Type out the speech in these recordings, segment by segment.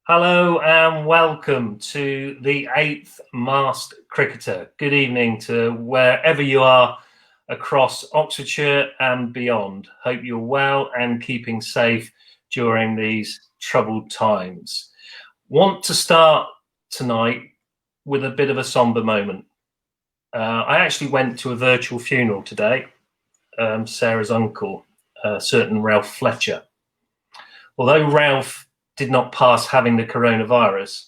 Hello and welcome to the 8th Masked Cricketer. Good evening to wherever you are across Oxfordshire and beyond. Hope you're well and keeping safe during these troubled times. Want to start tonight with a bit of a somber moment. I actually went to a virtual funeral today, Sarah's uncle, a certain Ralph Fletcher. Although Ralph did not pass having the coronavirus,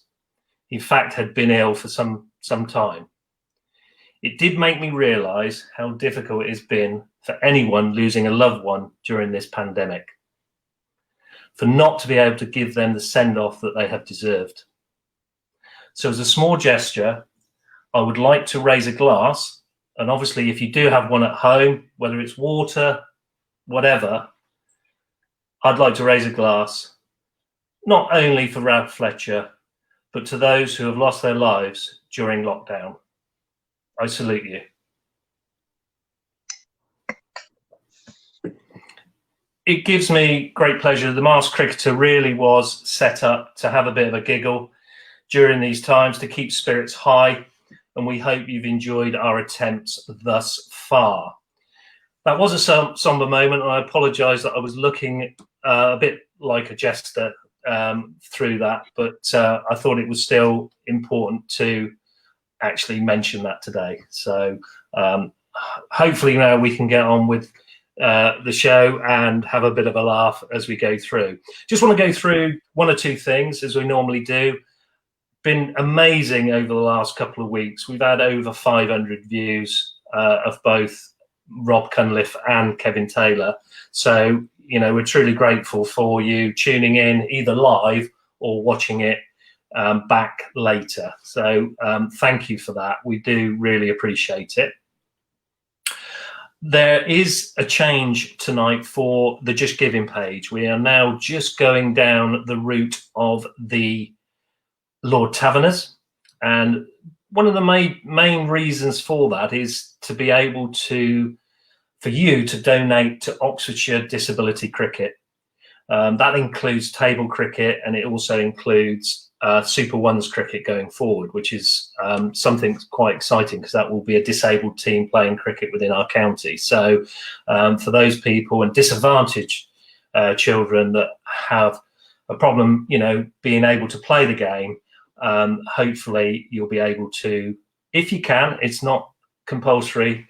he in fact had been ill for some time. It did make me realise how difficult it has been for anyone losing a loved one during this pandemic, for not to be able to give them the send-off that they have deserved. So as a small gesture, I would like to raise a glass, and obviously if you do have one at home, whether it's water, whatever, I'd like to raise a glass not only for Ralph Fletcher, but to those who have lost their lives during lockdown. I salute you. It gives me great pleasure. The Masked Cricketer really was set up to have a bit of a giggle during these times, to keep spirits high, and we hope you've enjoyed our attempts thus far. That was a somber moment, and I apologise that I was looking a bit like a jester through that, but I thought it was still important to actually mention that today. So hopefully now we can get on with the show and have a bit of a laugh as we go through. Just want to go through one or two things as we normally do. Been amazing over the last couple of weeks. We've had over 500 views of both Rob Cunliffe and Kevin Taylor. So we're truly grateful for you tuning in either live or watching it back later. So thank you for that. We do really appreciate it. There is a change tonight for the Just Giving page. We are now just going down the route of the Lord Taverners. And one of the main reasons for that is to be able for you to donate to Oxfordshire Disability Cricket. That includes table cricket, and it also includes Super Ones cricket going forward, which is something quite exciting because that will be a disabled team playing cricket within our county. So for those people and disadvantaged children that have a problem, being able to play the game, hopefully you'll be able to, if you can, it's not compulsory,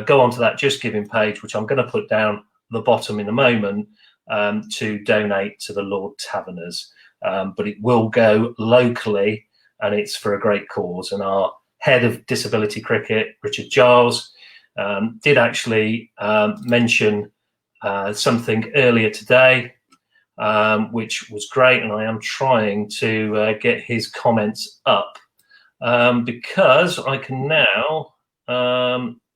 go onto that Just Giving page, which I'm going to put down the bottom in a moment, to donate to the Lord Taverners. But it will go locally, and it's for a great cause. And our head of disability cricket, Richard Giles, did actually mention something earlier today, which was great. And I am trying to get his comments up because I can now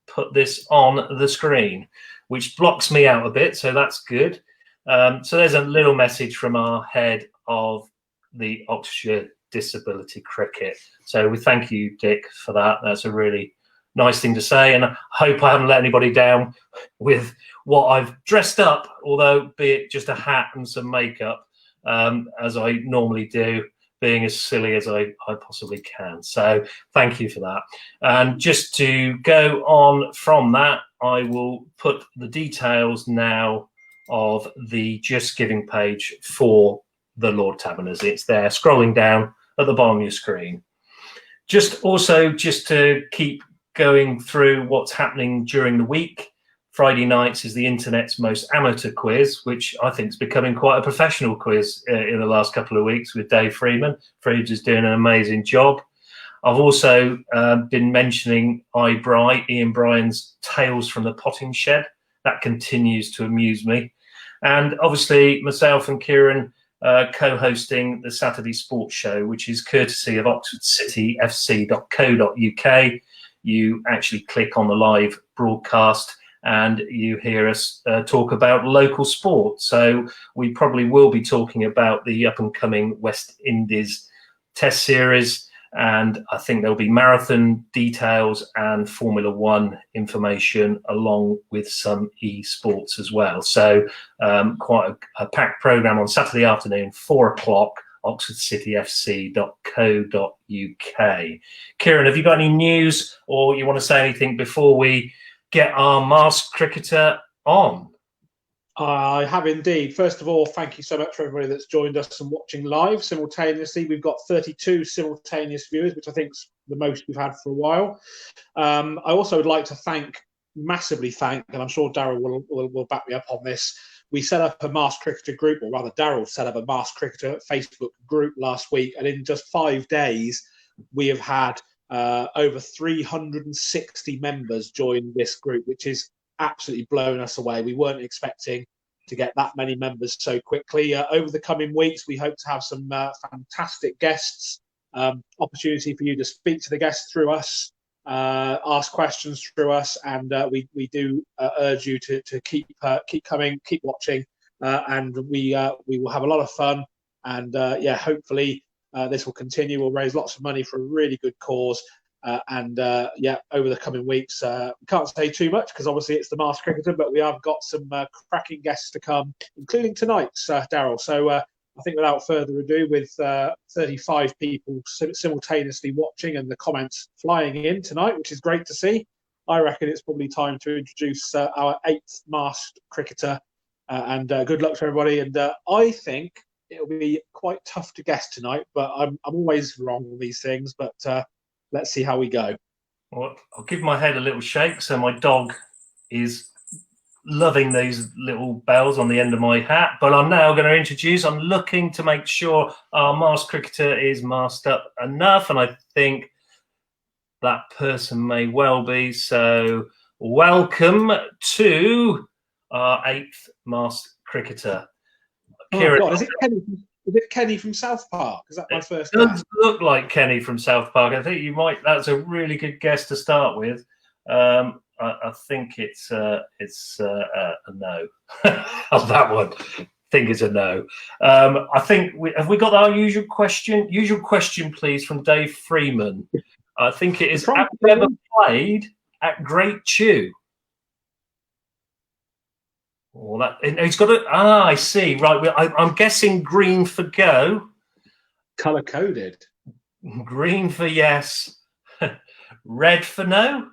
put this on the screen, which blocks me out a bit, so that's good. So there's a little message from our head of the Oxfordshire Disability Cricket. So we thank you, Dick, for that. That's a really nice thing to say, and I hope I haven't let anybody down with what I've dressed up, although be it just a hat and some makeup, as I normally do, being as silly as I possibly can. So thank you for that. And just to go on from that, I will put the details now of the Just Giving page for the Lord Taverners. It's there scrolling down at the bottom of your screen. Just to keep going through what's happening during the week, Friday nights is the internet's most amateur quiz, which I think is becoming quite a professional quiz in the last couple of weeks with Dave Freeman. Freeman's is doing an amazing job. I've also been mentioning Ian Bryan's Tales from the Potting Shed. That continues to amuse me. And obviously myself and Kieren co-hosting the Saturday Sports Show, which is courtesy of oxfordcityfc.co.uk. You actually click on the live broadcast and you hear us talk about local sport. So we probably will be talking about the up-and-coming West Indies Test Series, and I think there'll be marathon details and Formula One information along with some e-sports as well. So quite a packed programme on Saturday afternoon, 4 o'clock oxfordcityfc.co.uk. Kieren, have you got any news or you want to say anything before we get our masked cricketer on? I have indeed. First of all, thank you so much for everybody that's joined us and watching live simultaneously. We've got 32 simultaneous viewers, which I think is the most we've had for a while. I also would like to massively thank, and I'm sure Darryl will back me up on this. We set up a masked cricketer group, or rather Darryl set up a masked cricketer Facebook group last week, and in just 5 days, we have had over 360 members join this group, which is absolutely blown us away. We weren't expecting to get that many members so quickly. Over the coming weeks, we hope to have some fantastic guests, opportunity for you to speak to the guests through us, ask questions through us, and we do urge you to keep coming, keep watching, and we will have a lot of fun. And hopefully this will continue. We'll raise lots of money for a really good cause. Over the coming weeks, we can't say too much because obviously it's the masked cricketer, but we have got some cracking guests to come, including tonight's Darryl. So I think without further ado, with 35 people simultaneously watching and the comments flying in tonight, which is great to see, I reckon it's probably time to introduce our 8th masked cricketer. Good luck to everybody. And I think it'll be quite tough to guess tonight, but I'm always wrong on these things. But let's see how we go. Well, I'll give my head a little shake. So my dog is loving these little bells on the end of my hat. But I'm now going to introduce, I'm looking to make sure our masked cricketer is masked up enough. And I think that person may well be. So welcome to our 8th masked cricketer. Kieren. God, is it Kenny? Is it Kenny from South Park? Is that my first guess? It does look like Kenny from South Park. I think you might. That's a really good guess to start with. I think it's a no on that one. I think it's a no. I think have we got our usual question? Usual question, please, from Dave Freeman. I think it is. Have you ever played at Great Chew? Oh, he's got a. I see. Right, I'm guessing green for go. Color coded. Green for yes. Red for no.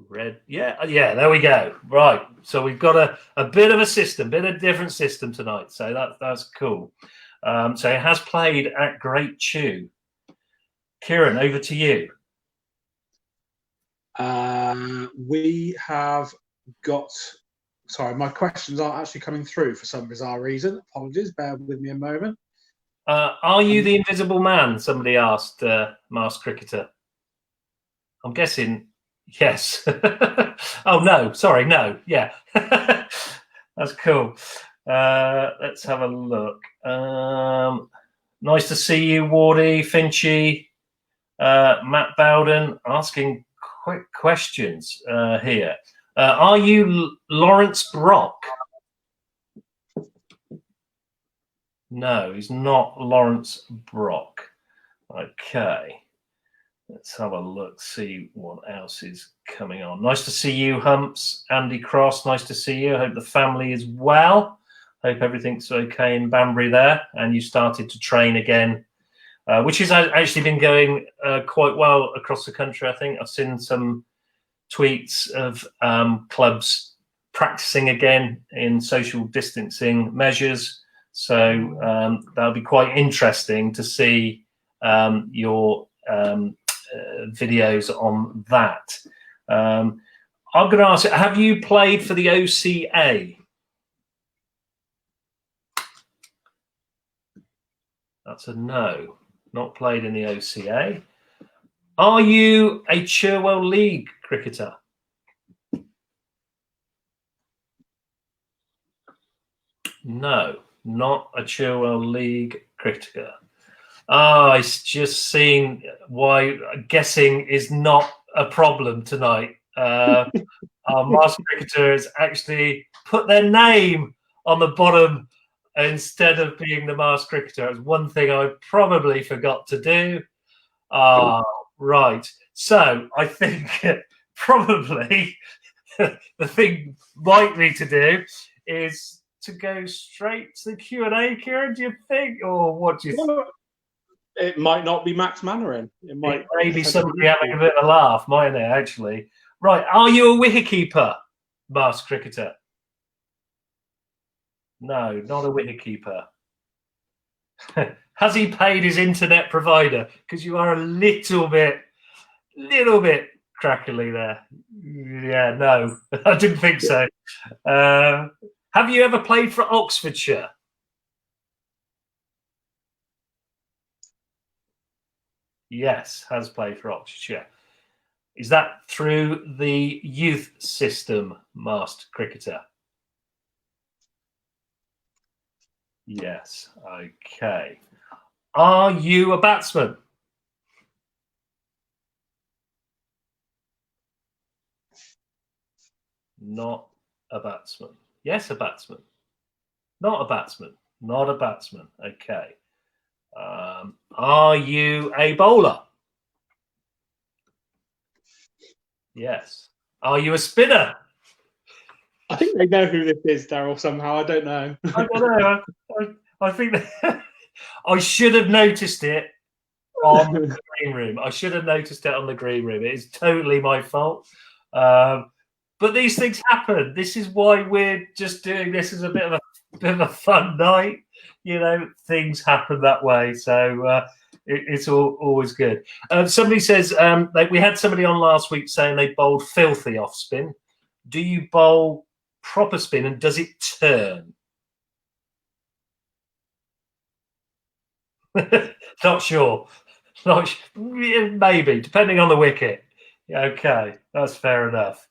Red, yeah. There we go. Right, so we've got a bit of a system, bit of different system tonight. So that's cool. So it has played at Great Chew. Kieren, over to you. We have got, sorry, my questions aren't actually coming through for some bizarre reason. Apologies, bear with me a moment. Are you the Invisible Man? Somebody asked masked cricketer. I'm guessing yes. Oh no, sorry, no. Yeah. That's cool. Let's have a look. Nice to see you, Wardy, Finchy, Matt Bowden asking quick questions here. Are you Lawrence Brock? No, he's not Lawrence Brock. Okay. Let's have a look, see what else is coming on. Nice to see you, Humps. Andy Cross, nice to see you. I hope the family is well. Hope everything's okay in Banbury there. And you started to train again, which has actually been going quite well across the country, I think. I've seen some tweets of clubs practicing again in social distancing measures. So that'll be quite interesting to see your videos on that. I'm going to ask, have you played for the OCA? That's a no. Not played in the OCA. Are you a Cherwell League cricketer? No, not a Cherwell League cricketer. It's just seeing why guessing is not a problem tonight. Our masked cricketer has actually put their name on the bottom instead of being the masked cricketer. It's one thing I probably forgot to do. Right. So I think probably the thing likely to do is to go straight to the Q&A, Kieren, do you think? Or what do you think? Well, it might not be Max Mannering. It might be somebody having a bit of a laugh, mightn't it, actually? Right, are you a wicketkeeper, masked cricketer? No, not a wicketkeeper. Has he paid his internet provider? Because you are a little bit crackly there. Yeah, no, I didn't think so. Have you ever played for Oxfordshire? Yes, has played for Oxfordshire. Is that through the youth system, masked cricketer? Yes. Okay. Are you a batsman? Not a batsman. Yes, a batsman. Not a batsman. Not a batsman. Okay. Are you a bowler? Yes. Are you a spinner? I think they know who this is, Darryl, somehow. I don't know. I don't know. I think that I should have noticed it on the green room. I should have noticed it on the green room. It is totally my fault. But these things happen. This is why we're just doing this as a bit of a fun night. You know, things happen that way. So it's always good. Somebody says we had somebody on last week saying they bowled filthy off spin. Do you bowl proper spin, and does it turn? Not sure. Maybe, depending on the wicket. Okay, that's fair enough.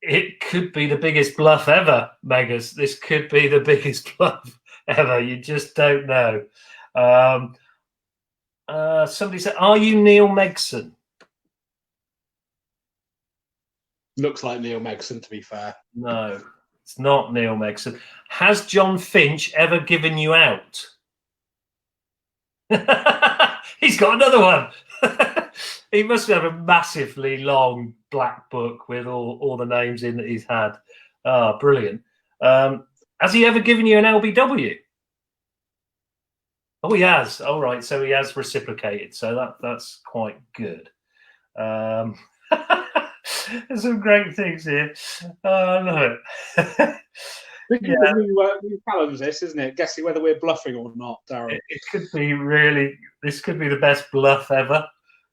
It could be the biggest bluff ever, Megas. This could be the biggest bluff ever. You just don't know. Somebody said, are you Neil Megson? Looks like Neil Megson, to be fair. No, it's not Neil Megson. Has John Finch ever given you out? He's got another one. He must have a massively long black book with all the names in that he's had. Ah, brilliant. Has he ever given you an LBW? Oh, he has. All right, so he has reciprocated. So that's quite good. There's some great things here. I love it. This is a new challenge, this, isn't it? Guessing whether we're bluffing or not, Darryl. It could be really. This could be the best bluff ever.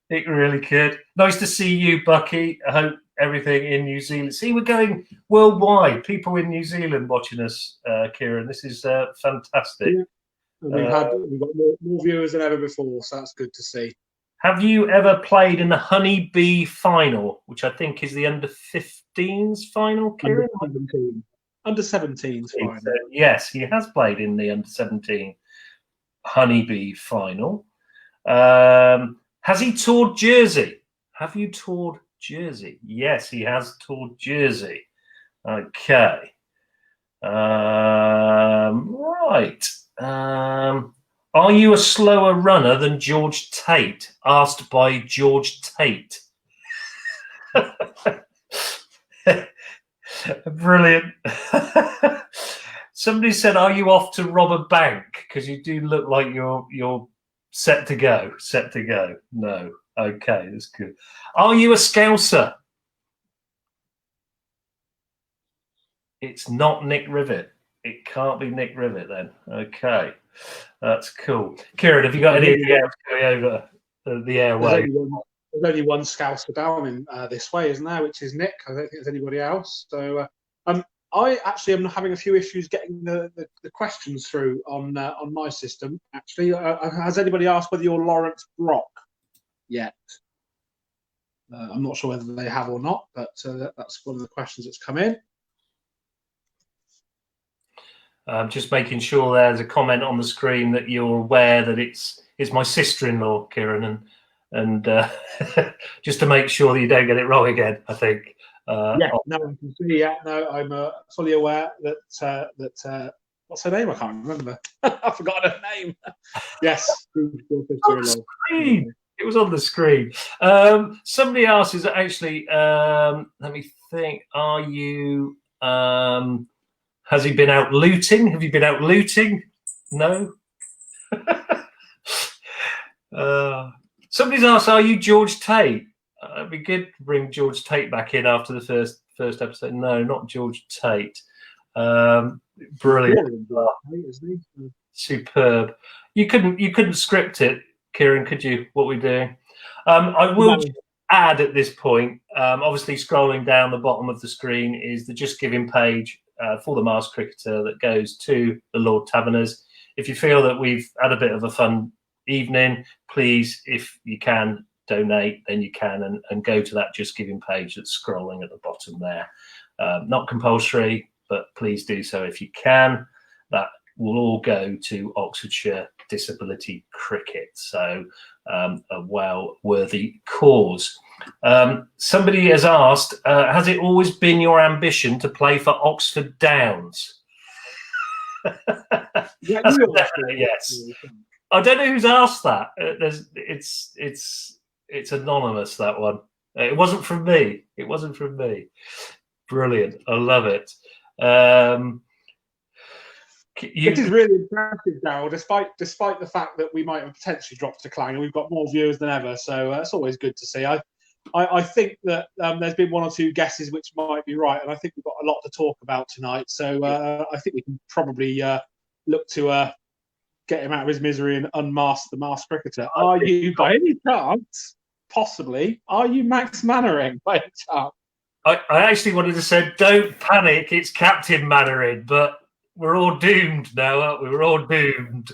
It really could. Nice to see you, Bucky. I hope everything in New Zealand. See, we're going worldwide. People in New Zealand watching us, Kieren. This is fantastic. Yeah. We've got more viewers than ever before, so that's good to see. Have you ever played in the Honeybee final, which I think is the under-15s final, Kieren? Under-17s final. So, yes, he has played in the under-17 Honeybee final. Has he toured Jersey? Have you toured Jersey? Yes, he has toured Jersey. Okay. Right. Are you a slower runner than George Tate? Asked by George Tate. Brilliant. Somebody said, are you off to rob a bank? Because you do look like you're set to go. Set to go. No. Okay, that's good. Are you a Scouser? It's not Nick Rivet. It can't be Nick Rivet then. Okay. That's cool. Kieren, have you got anything else going over the airway? There's only one Scouser down in this way, isn't there? Which is Nick. I don't think there's anybody else. So I actually am having a few issues getting the questions through on my system. Actually, has anybody asked whether you're Lawrence Brock yet? I'm not sure whether they have or not, but that's one of the questions that's come in. Just making sure there's a comment on the screen that you're aware that it's my sister-in-law, Kieren, and just to make sure that you don't get it wrong again, I think. No, I can see. Yeah, no, I'm fully aware that what's her name? I can't remember. I forgot her name. Yes, it was on the screen. Somebody else is actually. Let me think. Are you Has he been out looting? Have you been out looting? No. Somebody's asked, "Are you George Tate?" It'd be good to bring George Tate back in after the first episode. No, not George Tate. Brilliant, superb. You couldn't script it, Kieren, could you? What we're doing. I will add at this point. Obviously, scrolling down the bottom of the screen is the Just Giving page for the Masked Cricketer that goes to the Lord Taverners. If you feel that we've had a bit of a fun evening, please, if you can donate, then you can and go to that Just Giving page that's scrolling at the bottom there. Not compulsory, but please do so if you can. That will all go to Oxfordshire Disability Cricket. So a well-worthy cause. Somebody has asked, has it always been your ambition to play for Oxford Downs? Yes. I don't know who's asked that. It's anonymous, that one. It wasn't from me. It wasn't from me. Brilliant. I love it. It is really impressive, Darryl, despite the fact that we might have potentially dropped a clang and we've got more viewers than ever. So it's always good to see. I think that there's been one or two guesses which might be right, and I think we've got a lot to talk about tonight. So I think we can probably look to get him out of his misery and unmask the Masked Cricketer. Are you, by any chance, possibly, are you Max Mannering by any chance? I actually wanted to say, don't panic, it's Captain Mannering, but we're all doomed now, aren't we? We're all doomed.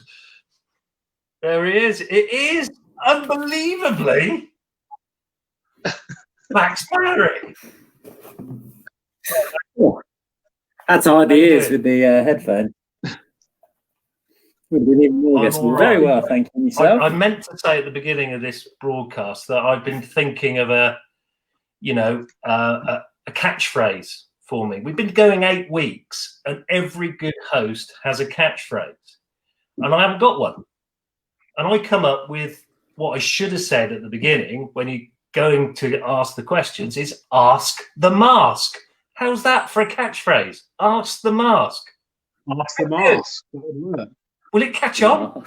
There he is. It is unbelievably Max Mannering. That's how he is with the headphone. Very well, thank you. I meant to say at the beginning of this broadcast that I've been thinking of a catchphrase for me. We've been going 8 weeks, and every good host has a catchphrase, and I haven't got one. And I come up with what I should have said at the beginning when you're going to ask the questions is ask the mask. How's that for a catchphrase? Ask the mask. Ask the mask. That would work. Will it catch on?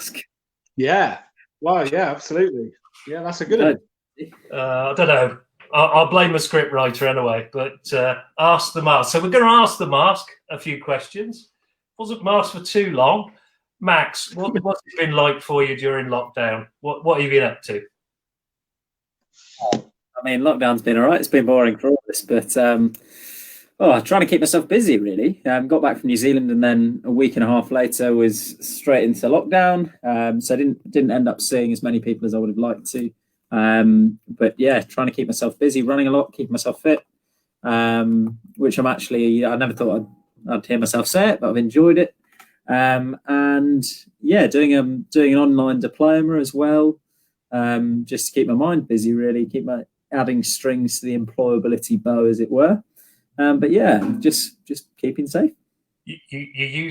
Yeah. Well, yeah, absolutely. Yeah, that's a good one. I don't know. I'll blame the script writer anyway, but ask the mask. So we're going to ask the mask a few questions. Wasn't masked for too long. Max, what's it been like for you during lockdown? What have you been up to? I mean, lockdown's been all right. It's been boring for all this, but trying to keep myself busy, really. Got back from New Zealand, and then a week and a half later was straight into lockdown. So I didn't end up seeing as many people as I would have liked to. But yeah, trying to keep myself busy, running a lot, keeping myself fit, which I never thought I'd hear myself say it, but I've enjoyed it. And yeah, doing an online diploma as well, just to keep my mind busy, really, adding strings to the employability bow, as it were. But yeah, just keeping safe. You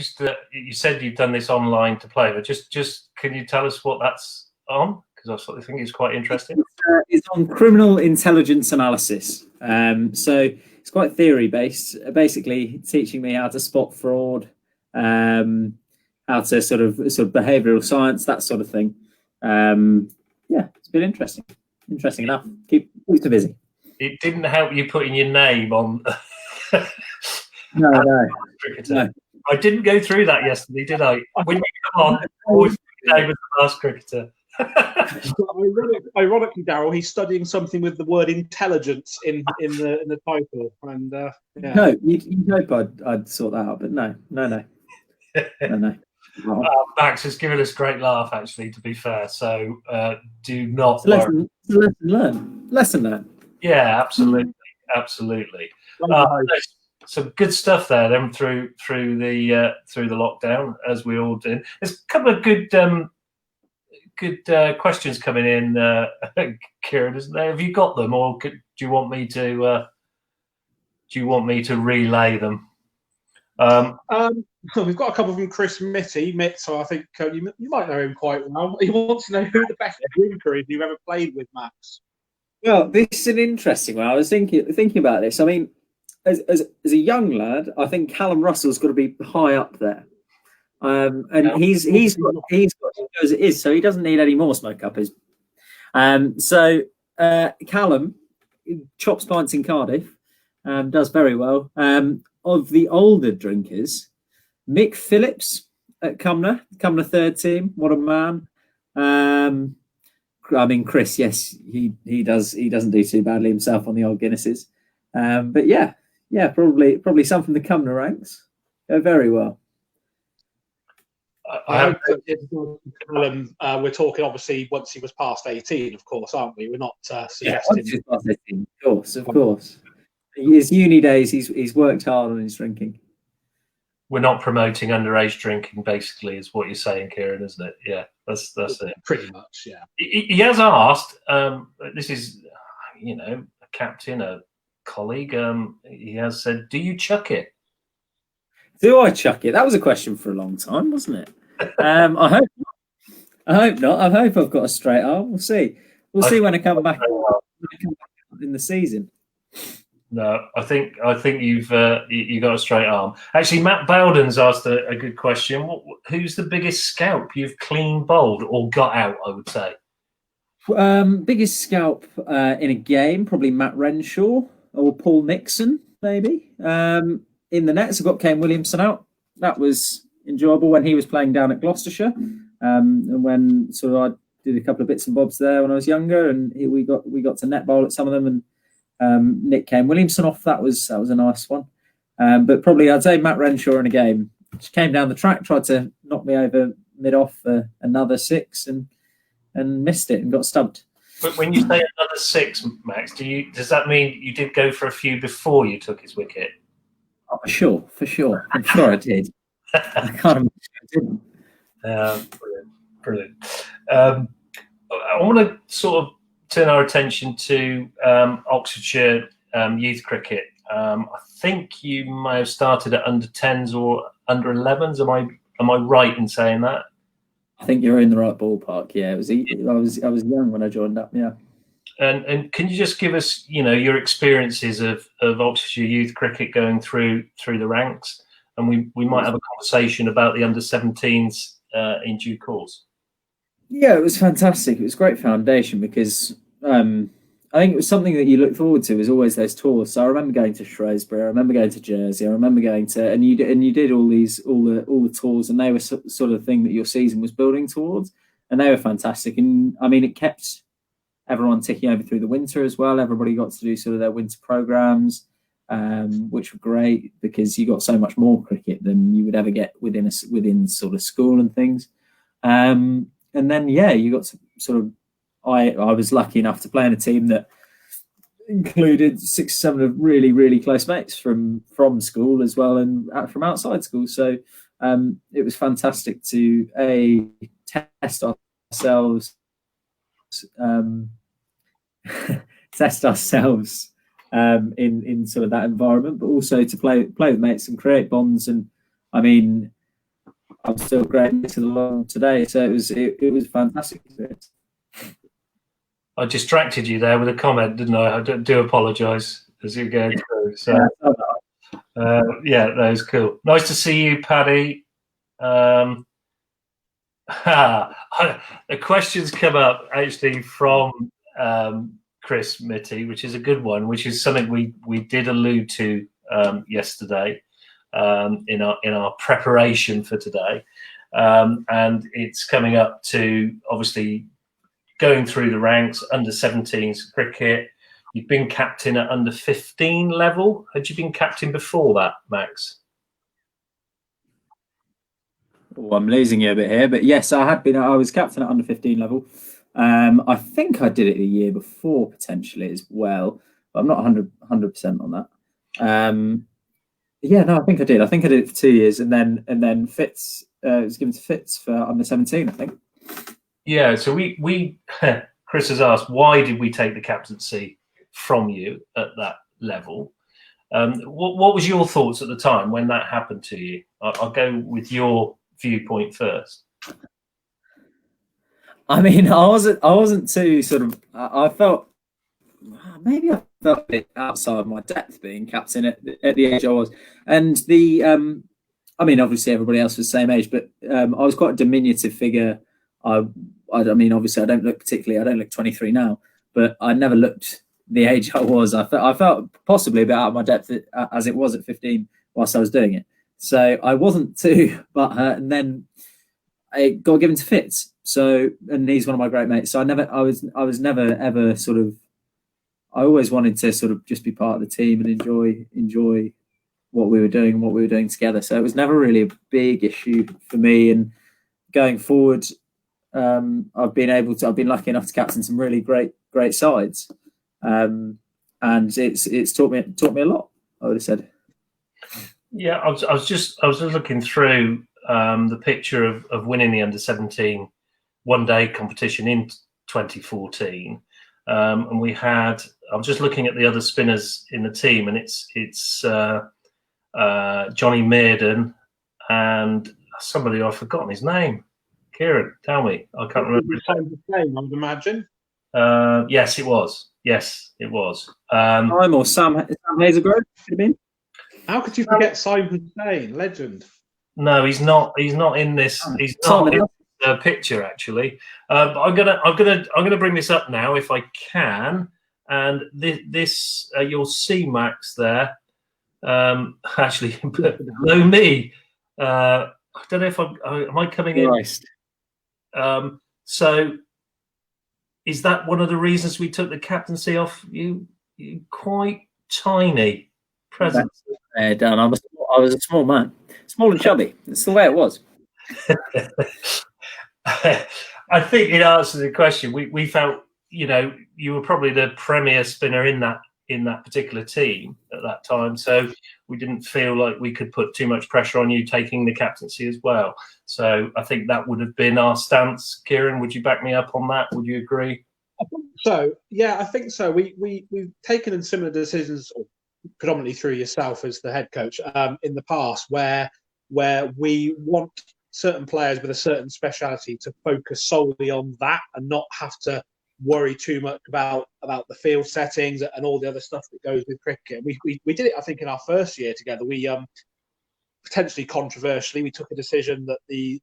said you've done this online diploma. Just can you tell us what that's on? Because I think it's quite interesting. It's on criminal intelligence analysis. So it's quite theory based. Basically, teaching me how to spot fraud, how to sort of behavioural science, that sort of thing. Yeah, it's been interesting. Interesting enough. Keep me busy. It didn't help you putting your name on. No. I didn't go through that yesterday, did I? When you come on, always put your name as the Masked Cricketer. Ironically, Darryl, he's studying something with the word intelligence in the title, and yeah. No, you'd hope I'd sort that out, but no. Max has given us a great laugh, actually. To be fair, so do not worry. Lesson learned. Yeah, absolutely. Some good stuff there. Then through the lockdown, as we all did. There's a couple of good questions coming in, Kieren, isn't there? Have you got them, or do you want me to relay them? We've got a couple from Chris Mitt, so I think you might know him quite well. He wants to know who the best drinker is you've ever played with, Max. Well, this is an interesting one. I was thinking about this. I mean, as a young lad, I think Callum Russell's got to be high up there. And he's got as it is, so he doesn't need any more smoke uppers. So Callum chops pints in Cardiff, does very well. Of the older drinkers, Mick Phillips at Cumnor third team. What a man! I mean, Chris, yes, he doesn't do too badly himself on the old Guinnesses, but yeah, probably some from the Cumnor ranks go very well. I hope that Callum, we're talking obviously once he was past 18, of course, aren't we? We're not suggesting. Yeah, past 18, of course. His uni days, he's worked hard on his drinking. We're not promoting underage drinking, basically, is what you're saying, Kieren, isn't it? Yeah, that's it. Pretty much, yeah. He has asked. This is, a captain, a colleague. He has said, "Do you chuck it?" Do I chuck it? That was a question for a long time, wasn't it? I hope not. I hope I've got a straight arm. We'll see. We'll see when I come back in the season. No, I think you've you got a straight arm. Actually, Matt Bowden's asked a good question. Who's the biggest scalp you've clean bowled or got out? I would say. Biggest scalp in a game, probably Matt Renshaw or Paul Nixon, maybe. In the nets, I got Kane Williamson out. That was enjoyable when he was playing down at Gloucestershire, and when sort of I did a couple of bits and bobs there when I was younger, and we got to net bowl at some of them, and Nick Kane Williamson off. That was a nice one. But probably I'd say Matt Renshaw in a game. Just came down the track, tried to knock me over mid off for another six, and missed it and got stumped. But when you say another six, Max, does that mean you did go for a few before you took his wicket? Oh, for sure. I'm sure I did. I can't imagine I didn't. Brilliant. I want to sort of turn our attention to Oxfordshire youth cricket. I think you may have started at under 10s or under 11s. Am I right in saying that? I think you're in the right ballpark. Yeah, I was young when I joined up. Yeah. And can you just give us, your experiences of Oxfordshire youth cricket going through the ranks, and we might have a conversation about the under 17s in due course. Yeah, it was fantastic. It was a great foundation because I think it was something that you look forward to. Was always those tours. So I remember going to Shrewsbury. I remember going to Jersey. I remember going to and you did all the tours, and they were sort of the thing that your season was building towards, and they were fantastic. And I mean, it kept everyone ticking over through the winter as well. Everybody got to do sort of their winter programs, which were great because you got so much more cricket than you would ever get within sort of school and things. And then you got to sort of. I was lucky enough to play in a team that included 6 or 7 of really, really close mates from school as well and from outside school. So it was fantastic to test ourselves, in sort of that environment, but also to play with mates and create bonds. And I mean, I'm still great to the long today, so it was a fantastic experience. I distracted you there with a comment, didn't I? I do apologise as you're going through. So, that was cool. Nice to see you, Paddy. The questions come up actually from Chris Mitty, which is a good one, which is something we did allude to yesterday in our preparation for today, and it's coming up to obviously. Going through the ranks, under 17s cricket. You've been captain at under 15 level. Had you been captain before that, Max? Oh, I'm losing you a bit here, but yes, I had been. I was captain at under 15 level. I think I did it the year before potentially as well, but I'm not 100% on that. I think I did. I think I did it for 2 years, and then Fitz it was given to Fitz for under 17, I think. Yeah, so we Chris has asked, why did we take the captaincy from you at that level? What was your thoughts at the time when that happened to you? I'll go with your viewpoint first. I mean, I wasn't too sort of. I felt maybe I felt a bit outside my depth being captain at the age I was. And the, I mean, obviously everybody else was the same age, but I was quite a diminutive figure. I mean, obviously I don't look 23 now, but I never looked the age I was. I felt possibly a bit out of my depth as it was at 15 whilst I was doing it. So I wasn't too butthurt, and then I got given to Fitz. So, and he's one of my great mates. So I was never ever sort of. I always wanted to sort of just be part of the team and enjoy what we were doing and what we were doing together. So it was never really a big issue for me. And going forward, I've been lucky enough to captain some really great sides, and it's taught me a lot, I would have said. Yeah, I was just looking through the picture of winning the under-17 one-day competition in 2014, and we had. I'm just looking at the other spinners in the team, and it's Johnny Mearden and somebody I've forgotten his name. Kieren, tell me. I can't remember. The same, I would imagine. Yes, it was. I'm or Sam Hazelgrove, could have been. How could you forget Simon Hussein, legend? No, he's not. He's not in this. He's not in the picture actually. But I'm gonna bring this up now if I can. And this you'll see Max there. Actually, below me. I don't know if am I coming in. So is that one of the reasons we took the captaincy off you? You quite tiny presence. Dan, I was a small man, small and chubby. That's the way it was. I think in answer to the question, we felt you were probably the premier spinner in that particular team at that time, so we didn't feel like we could put too much pressure on you taking the captaincy as well. So I think that would have been our stance. Kieren, would you back me up on that? Would you agree? So yeah, I think so. We've taken similar decisions, predominantly through yourself as the head coach, in the past, where we want certain players with a certain speciality to focus solely on that and not have to worry too much about the field settings and all the other stuff that goes with cricket. We did it, I think, in our first year together. We potentially controversially, we took a decision that the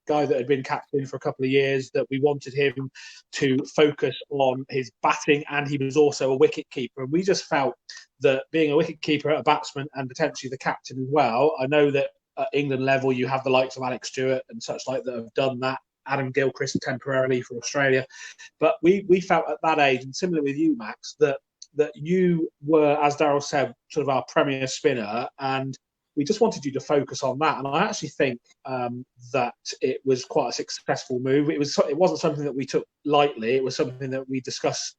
guy that had been captain for a couple of years, that we wanted him to focus on his batting, and he was also a wicket keeper. And we just felt that being a wicket keeper, a batsman, and potentially the captain as well. I know that at England level, you have the likes of Alex Stewart and such like that have done that. Adam Gilchrist temporarily for Australia, but we felt at that age, and similar with you, Max, that you were, as Darryl said, sort of our premier spinner, and we just wanted you to focus on that. And I actually think that it was quite a successful move. It wasn't something that we took lightly. It was something that we discussed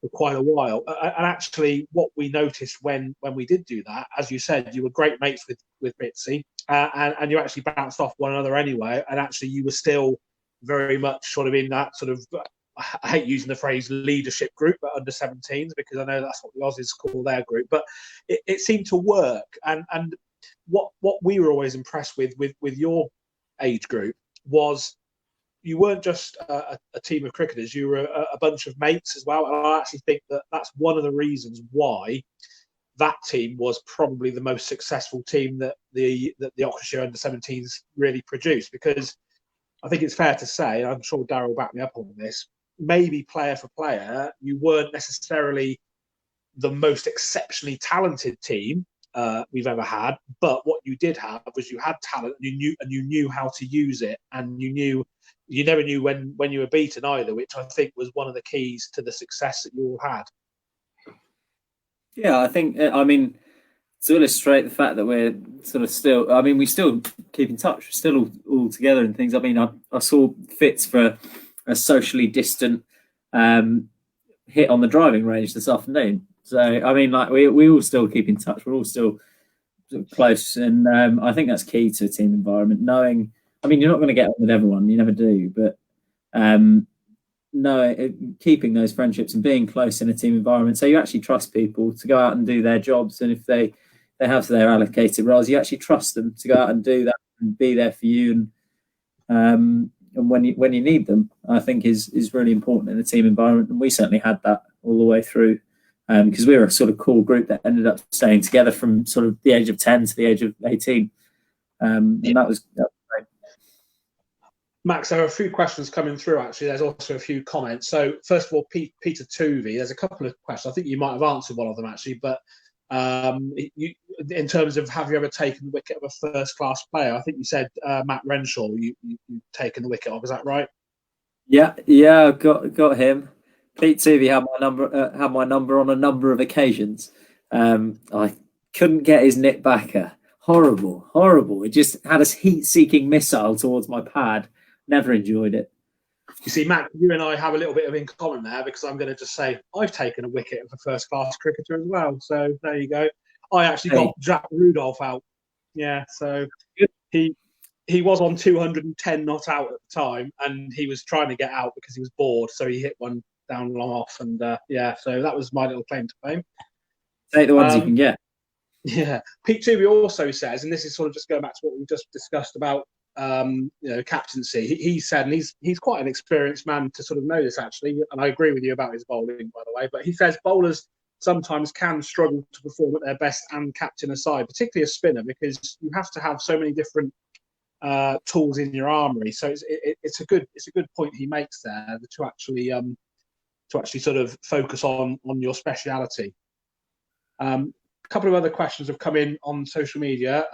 for quite a while. And actually, what we noticed when we did do that, as you said, you were great mates with Bitsy, and you actually bounced off one another anyway. And actually, you were still very much sort of in that sort of, I hate using the phrase leadership group, but under 17s, because I know that's what the Aussies call their group. But it seemed to work. And what we were always impressed with your age group was you weren't just a team of cricketers, you were a bunch of mates as well. And I actually think that that's one of the reasons why that team was probably the most successful team that the Oxfordshire under-17s really produced, because I think it's fair to say, and I'm sure Darryl will back me up on this, maybe player for player, you weren't necessarily the most exceptionally talented team we've ever had, but what you did have was you had talent, and you knew how to use it, and you never knew when you were beaten either, which I think was one of the keys to the success that you all had. Yeah, I think, I mean, to illustrate the fact that we're sort of still, I mean, we still keep in touch, we're still all together and things. I mean, I saw Fitz for a socially distant hit on the driving range this afternoon. So, I mean, like, we all still keep in touch. We're all still close. And I think that's key to a team environment. Knowing, I mean, you're not going to get on with everyone, you never do, but keeping those friendships and being close in a team environment, so you actually trust people to go out and do their jobs, and if they have their allocated roles, you actually trust them to go out and do that and be there for you, and when you need them, I think is really important in a team environment. And we certainly had that all the way through because we were a sort of cool group that ended up staying together from sort of the age of 10 to the age of 18. And that was great. Max, there are a few questions coming through, actually. There's also a few comments. So, first of all, Peter Tuvey, there's a couple of questions. I think you might have answered one of them, actually. But in terms of have you ever taken the wicket of a first-class player, I think you said Matt Renshaw, you've taken the wicket of. Is that right? Yeah, I got him. Pete Tuvey had my number on a number of occasions. I couldn't get his nip backer. Horrible. It just had a heat-seeking missile towards my pad. Never enjoyed it. You see, Matt, you and I have a little bit of in common there, because I'm going to just say I've taken a wicket of a first-class cricketer as well. So there you go. I actually got Jack Rudolph out. Yeah, so he was on 210 not out at the time, and he was trying to get out because he was bored. So he hit one down long off, and so that was my little claim to fame. Take the ones you can get. Yeah, Pete Tuvey also says, and this is sort of just going back to what we just discussed about captaincy. He said, and he's quite an experienced man to sort of know this, actually, and I agree with you about his bowling, by the way, but he says bowlers sometimes can struggle to perform at their best and captain a side, particularly a spinner, because you have to have so many different tools in your armory. So it's a good point he makes there, to actually sort of focus on your speciality. A couple of other questions have come in on social media.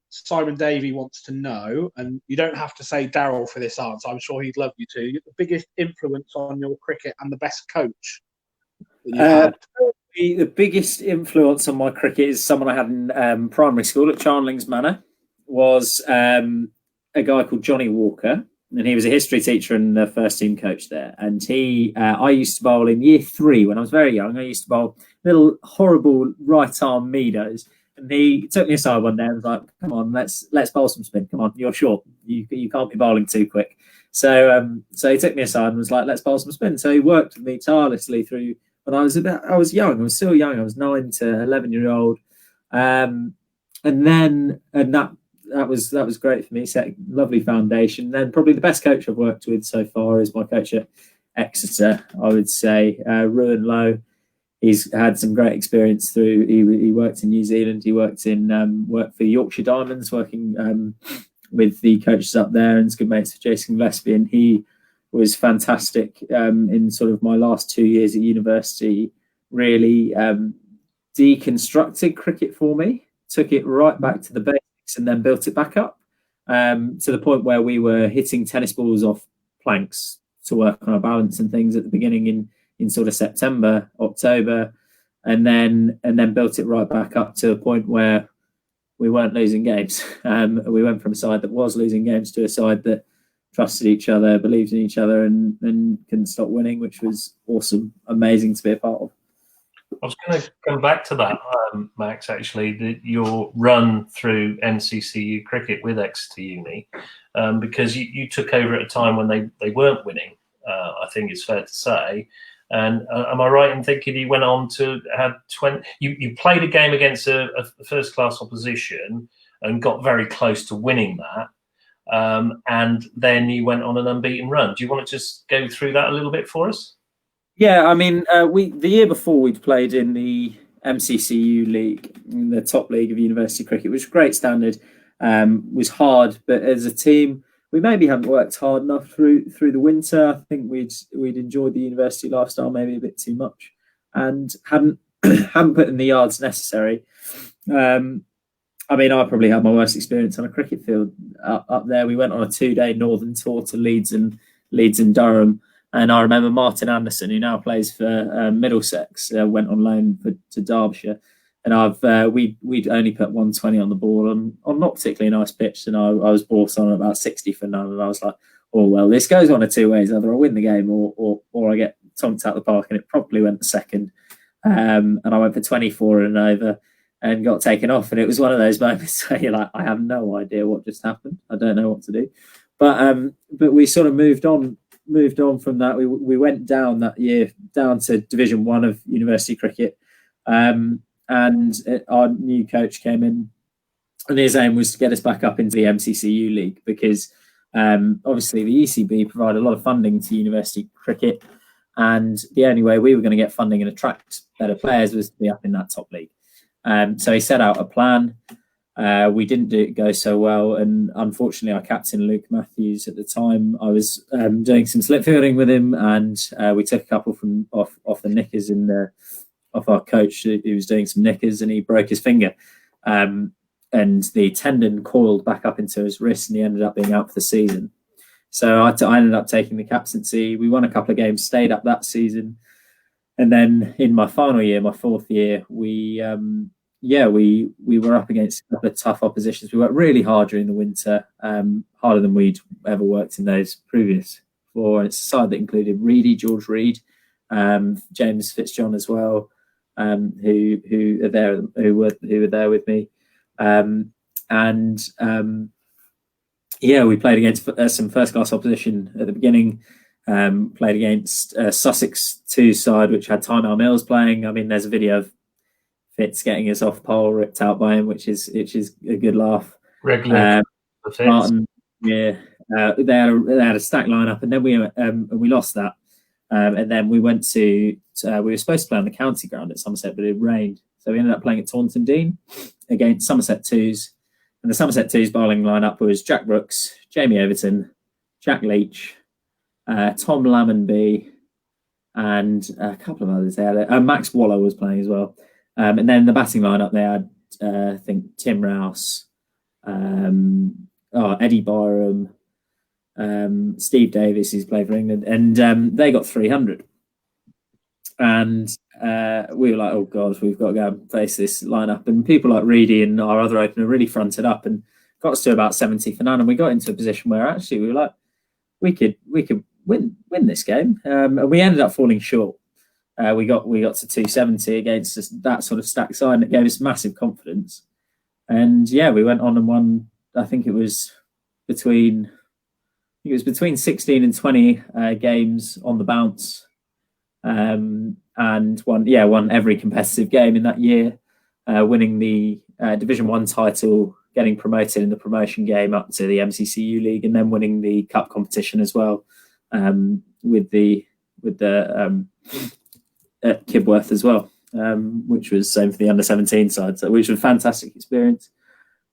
Simon Davey wants to know, and you don't have to say Darryl for this answer, I'm sure he'd love you to, the biggest influence on your cricket and the best coach that you've had. The biggest influence on my cricket is someone I had in primary school at Charnlings Manor, was a guy called Johnny Walker, and he was a history teacher and the first team coach there. And I used to bowl in year 3 when I was very young. I used to bowl little horrible right arm meadows, and he took me aside one day and was like, "Come on, let's bowl some spin. Come on, you're short. You can't be bowling too quick." So he took me aside and was like, "Let's bowl some spin." So he worked with me tirelessly through when I was young. I was still young. I was 9 to 11-year-old, and that was great for me. Set a lovely foundation. Then probably the best coach I've worked with so far is my coach at Exeter, I would say, Ruan Lowe. He's had some great experience through. He worked in New Zealand. He worked for Yorkshire Diamonds, working with the coaches up there, and is good mates with Jason Gillespie. And he was fantastic in sort of my last 2 years at university. Really deconstructed cricket for me, took it right back to the basics, and then built it back up to the point where we were hitting tennis balls off planks to work on our balance and things at the beginning in sort of September, October, and then built it right back up to a point where we weren't losing games. We went from a side that was losing games to a side that trusted each other, believed in each other, and couldn't stop winning, which was awesome, amazing to be a part of. I was going to come back to that, Max, actually, your run through NCCU cricket with Exeter Uni, because you took over at a time when they weren't winning, I think it's fair to say. And am I right in thinking you went on to have 20? You played a game against a first-class opposition and got very close to winning that, and then you went on an unbeaten run. Do you want to just go through that a little bit for us? Yeah, I mean, the year before we'd played in the MCCU league, in the top league of university cricket, which was a great standard. Was hard, but as a team, we maybe hadn't worked hard enough through the winter. I think we'd enjoyed the university lifestyle maybe a bit too much, and hadn't put in the yards necessary. I mean, I probably had my worst experience on a cricket field up there. We went on a 2-day northern tour to Leeds and Durham. And I remember Martin Anderson, who now plays for Middlesex, went on loan to Derbyshire. And we'd only put 120 on the ball on not particularly nice pitch. And I was brought on about 60 for none. And I was like, oh, well, this goes one of two ways. Either I win the game or I get tonked out the park. And it probably went the second. And I went for 24 and over and got taken off. And it was one of those moments where you're like, I have no idea what just happened. I don't know what to do. But we sort of moved on from that. We went down that year, down to Division 1 of university cricket. And our new coach came in, and his aim was to get us back up into the MCCU league, because obviously the ECB provide a lot of funding to university cricket, and the only way we were going to get funding and attract better players was to be up in that top league. So he set out a plan. We didn't go so well, and unfortunately, our captain Luke Matthews at the time, I was doing some slip fielding with him, and we took a couple from off the knickers off our coach who was doing some knickers, and he broke his finger, and the tendon coiled back up into his wrist, and he ended up being out for the season. So I ended up taking the captaincy. We won a couple of games, stayed up that season, and then in my final year, my fourth year, we were up against a couple of tough oppositions. We worked really hard during the winter, harder than we'd ever worked in those previous four. And it's a side that included George Reed, James Fitzjohn as well, who were there with me, we played against some first class opposition at the beginning. Played against Sussex 2 side, which had Tymal Mills playing. I mean, there's a video of Fitz getting his off pole ripped out by him, which is a good laugh. Regular. Martin, they had a stack lineup, and then we lost that. And then we went to we were supposed to play on the county ground at Somerset, but it rained, so we ended up playing at Taunton Dean against Somerset 2s. And the Somerset 2s bowling lineup was Jack Brooks, Jamie Overton, Jack Leach, Tom Lammonby, and a couple of others. They had Max Waller was playing as well. And then the batting lineup, they had, I think, Tim Rouse, Eddie Byram, Steve Davis, who's played for England, and they got 300. And we were like, oh God, we've got to go and face this lineup. And people like Reedy and our other opener really fronted up and got us to about 70 for none. And we got into a position where actually we were like, we could win this game. And we ended up falling short. We got to 270 against that sort of stacked side, and it gave us massive confidence. And we went on and won. I think it was between 16 and 20 games on the bounce, and won every competitive game in that year, winning the Division 1 title, getting promoted in the promotion game up to the MCCU League, and then winning the cup competition as well, with the at Kibworth as well, which was same for the under-17 side, which was a fantastic experience.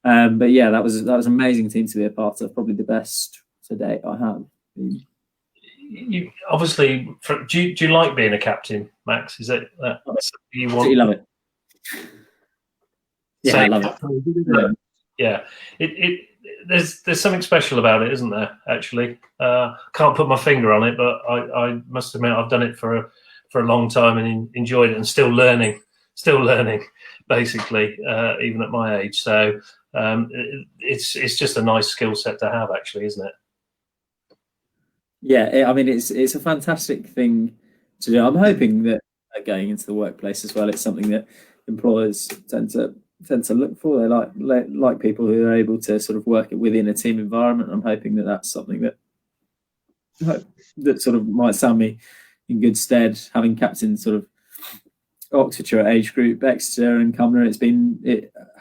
But that was an amazing team to be a part of, probably the best to date I have. You obviously, do you like being a captain, Max? Is it you want? Absolutely love it. Yeah, I love it. Yeah, there's something special about it, isn't there? Actually, can't put my finger on it, but I must admit I've done it for a long time and enjoyed it, and still learning, basically, even at my age. So it's just a nice skill set to have, actually, isn't it? Yeah, I mean, it's a fantastic thing to do. I'm hoping that going into the workplace as well, it's something that employers tend to look for. They like people who are able to sort of work within a team environment. I'm hoping that that's something that sort of might stand me in good stead, having captained sort of Oxfordshire age group, Exeter and Cumnor. It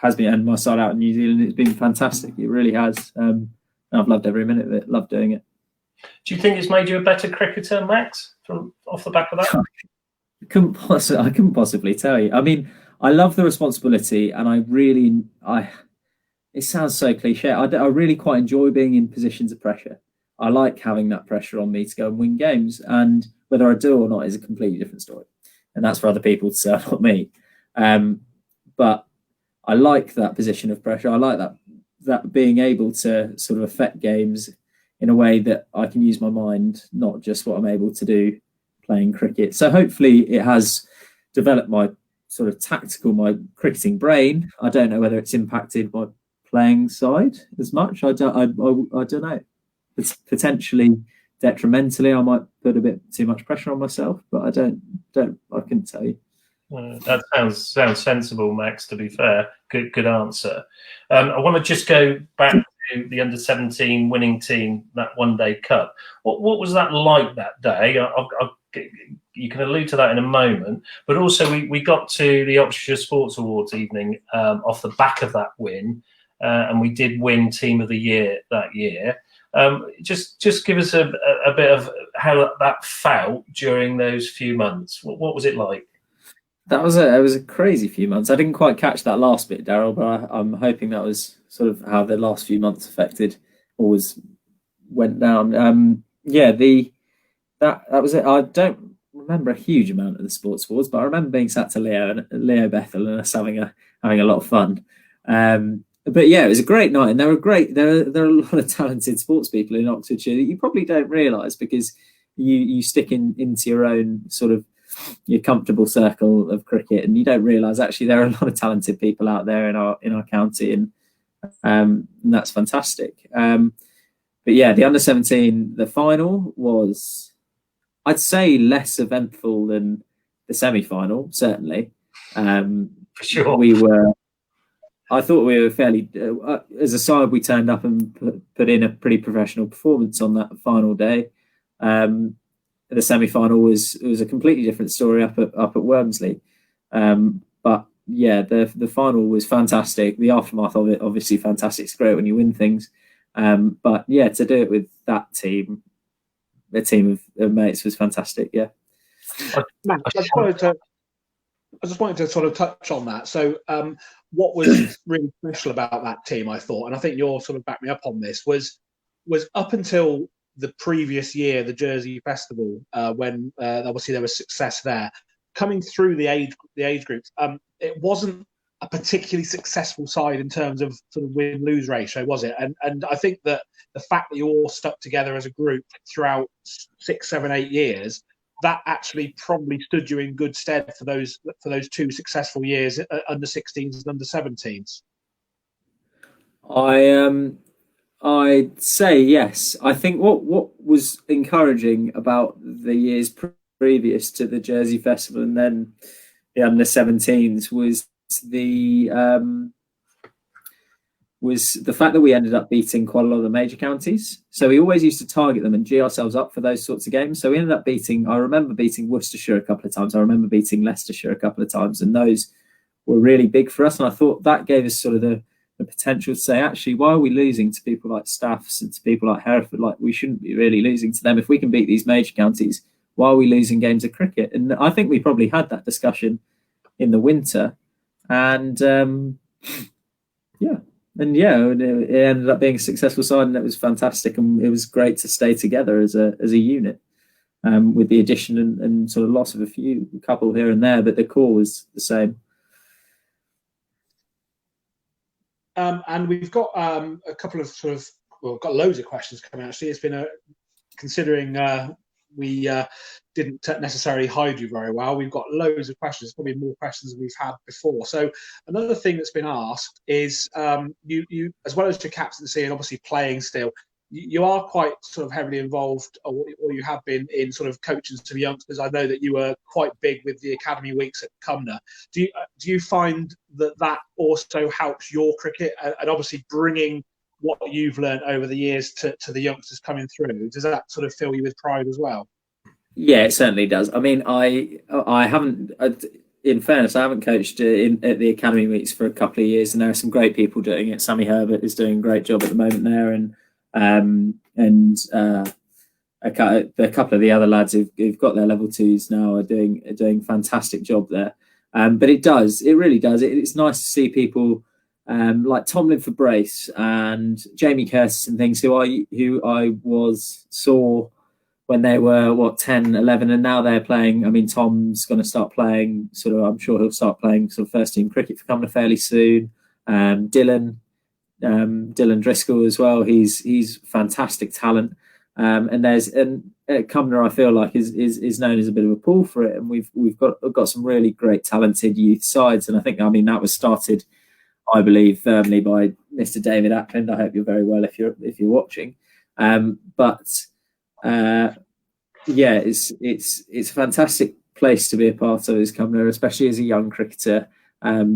has been, and my side out in New Zealand, it's been fantastic. It really has. I've loved every minute of it. Loved doing it. Do you think it's made you a better cricketer, Max, from off the back of that? I couldn't possibly tell you. I mean, I love the responsibility, and it sounds so cliche. I really quite enjoy being in positions of pressure. I like having that pressure on me to go and win games, and whether I do or not is a completely different story. And that's for other people to say, not me. But I like that position of pressure. I like that being able to sort of affect games in a way that I can use my mind, not just what I'm able to do playing cricket. So hopefully it has developed my sort of my cricketing brain. I don't know whether it's impacted my playing side as much. I don't know. It's potentially detrimentally. I might put a bit too much pressure on myself, but I couldn't tell you. That sounds sensible, Max, to be fair. Good answer. I want to just go back to the under-17 winning team, that one-day cup. What was that like that day? You can allude to that in a moment, but also we got to the Oxfordshire Sports Awards evening off the back of that win, and we did win Team of the Year that year. Just give us a bit of how that felt during those few months. What was it like? That was a crazy few months. I didn't quite catch that last bit, Darryl, but I'm hoping that was sort of how the last few months affected or went down. Yeah, that was it. I don't remember a huge amount of the sports awards, but I remember being sat to Leo Bethel and us having a lot of fun. But yeah, it was a great night, and there are a lot of talented sports people in Oxfordshire that you probably don't realise because you stick into your own sort of your comfortable circle of cricket, and you don't realise actually there are a lot of talented people out there in our county, and that's fantastic. But yeah, the under-17, the final was, I'd say, less eventful than the semi-final. Certainly, For sure. I thought we were fairly, as a side, we turned up and put in a pretty professional performance on that final day. The semi-final was a completely different story up at Wormsley, but yeah, the final was fantastic. The aftermath of it, obviously, fantastic. It's great when you win things, but yeah, to do it with that team, the team of mates, was fantastic. Yeah, Matt, I just wanted to sort of touch on that. So, what was really special about that team, I thought, and I think you'll sort of back me up on this, was up until the previous year, the Jersey Festival, when obviously there was success there, coming through the age groups, it wasn't a particularly successful side in terms of sort of win-lose ratio, was it? And I think that the fact that you all stuck together as a group throughout 6, 7, 8 years, that actually probably stood you in good stead for those 2 successful years, under 16s and under 17s. I'd say yes. I think what was encouraging about the years previous to the Jersey Festival and then the under-17s was the fact that we ended up beating quite a lot of the major counties. So we always used to target them and gee ourselves up for those sorts of games. So we ended up I remember beating Worcestershire a couple of times. I remember beating Leicestershire a couple of times, and those were really big for us. And I thought that gave us sort of the potential to say, actually, why are we losing to people like Staffs and to people like Hereford? Like, we shouldn't be really losing to them. If we can beat these major counties, why are we losing games of cricket? And I think we probably had that discussion in the winter. And it ended up being a successful side, and it was fantastic. And it was great to stay together as a unit, with the addition and sort of loss of a couple here and there, but the core was the same. And we've got a couple of we've got loads of questions coming. Actually, it's been considering we didn't necessarily hide you very well. We've got loads of questions, probably more questions than we've had before. So another thing that's been asked is you as well as your captaincy and obviously playing still, you are quite sort of heavily involved, or you have been, in sort of coaching to the youngsters. I know that you were quite big with the academy weeks at Cumnor. Do you find that also helps your cricket, and obviously bringing what you've learned over the years to the youngsters coming through? Does that sort of fill you with pride as well? Yeah, it certainly does. I mean, I haven't, in fairness, I haven't coached at the academy weeks for a couple of years, and there are some great people doing it. Sammy Herbert is doing a great job at the moment there, and a couple of the other lads who've got their level 2s now are doing a fantastic job there. But it really does. It's nice to see people like Tom Linford Brace and Jamie Curtis and things who I saw when they were 10, 11, and now they're playing. I mean, Tom's going to start playing I'm sure he'll start playing sort of first team cricket for Cumnor fairly soon. Dylan Driscoll as well. He's fantastic talent. And at Cumnor, I feel like is known as a bit of a pool for it, and we've got some really great talented youth sides, and I think that was started, I believe, firmly by Mr. David Ackland. I hope you're very well if you're watching. It's a fantastic place to be a part of as Cumnor, especially as a young cricketer,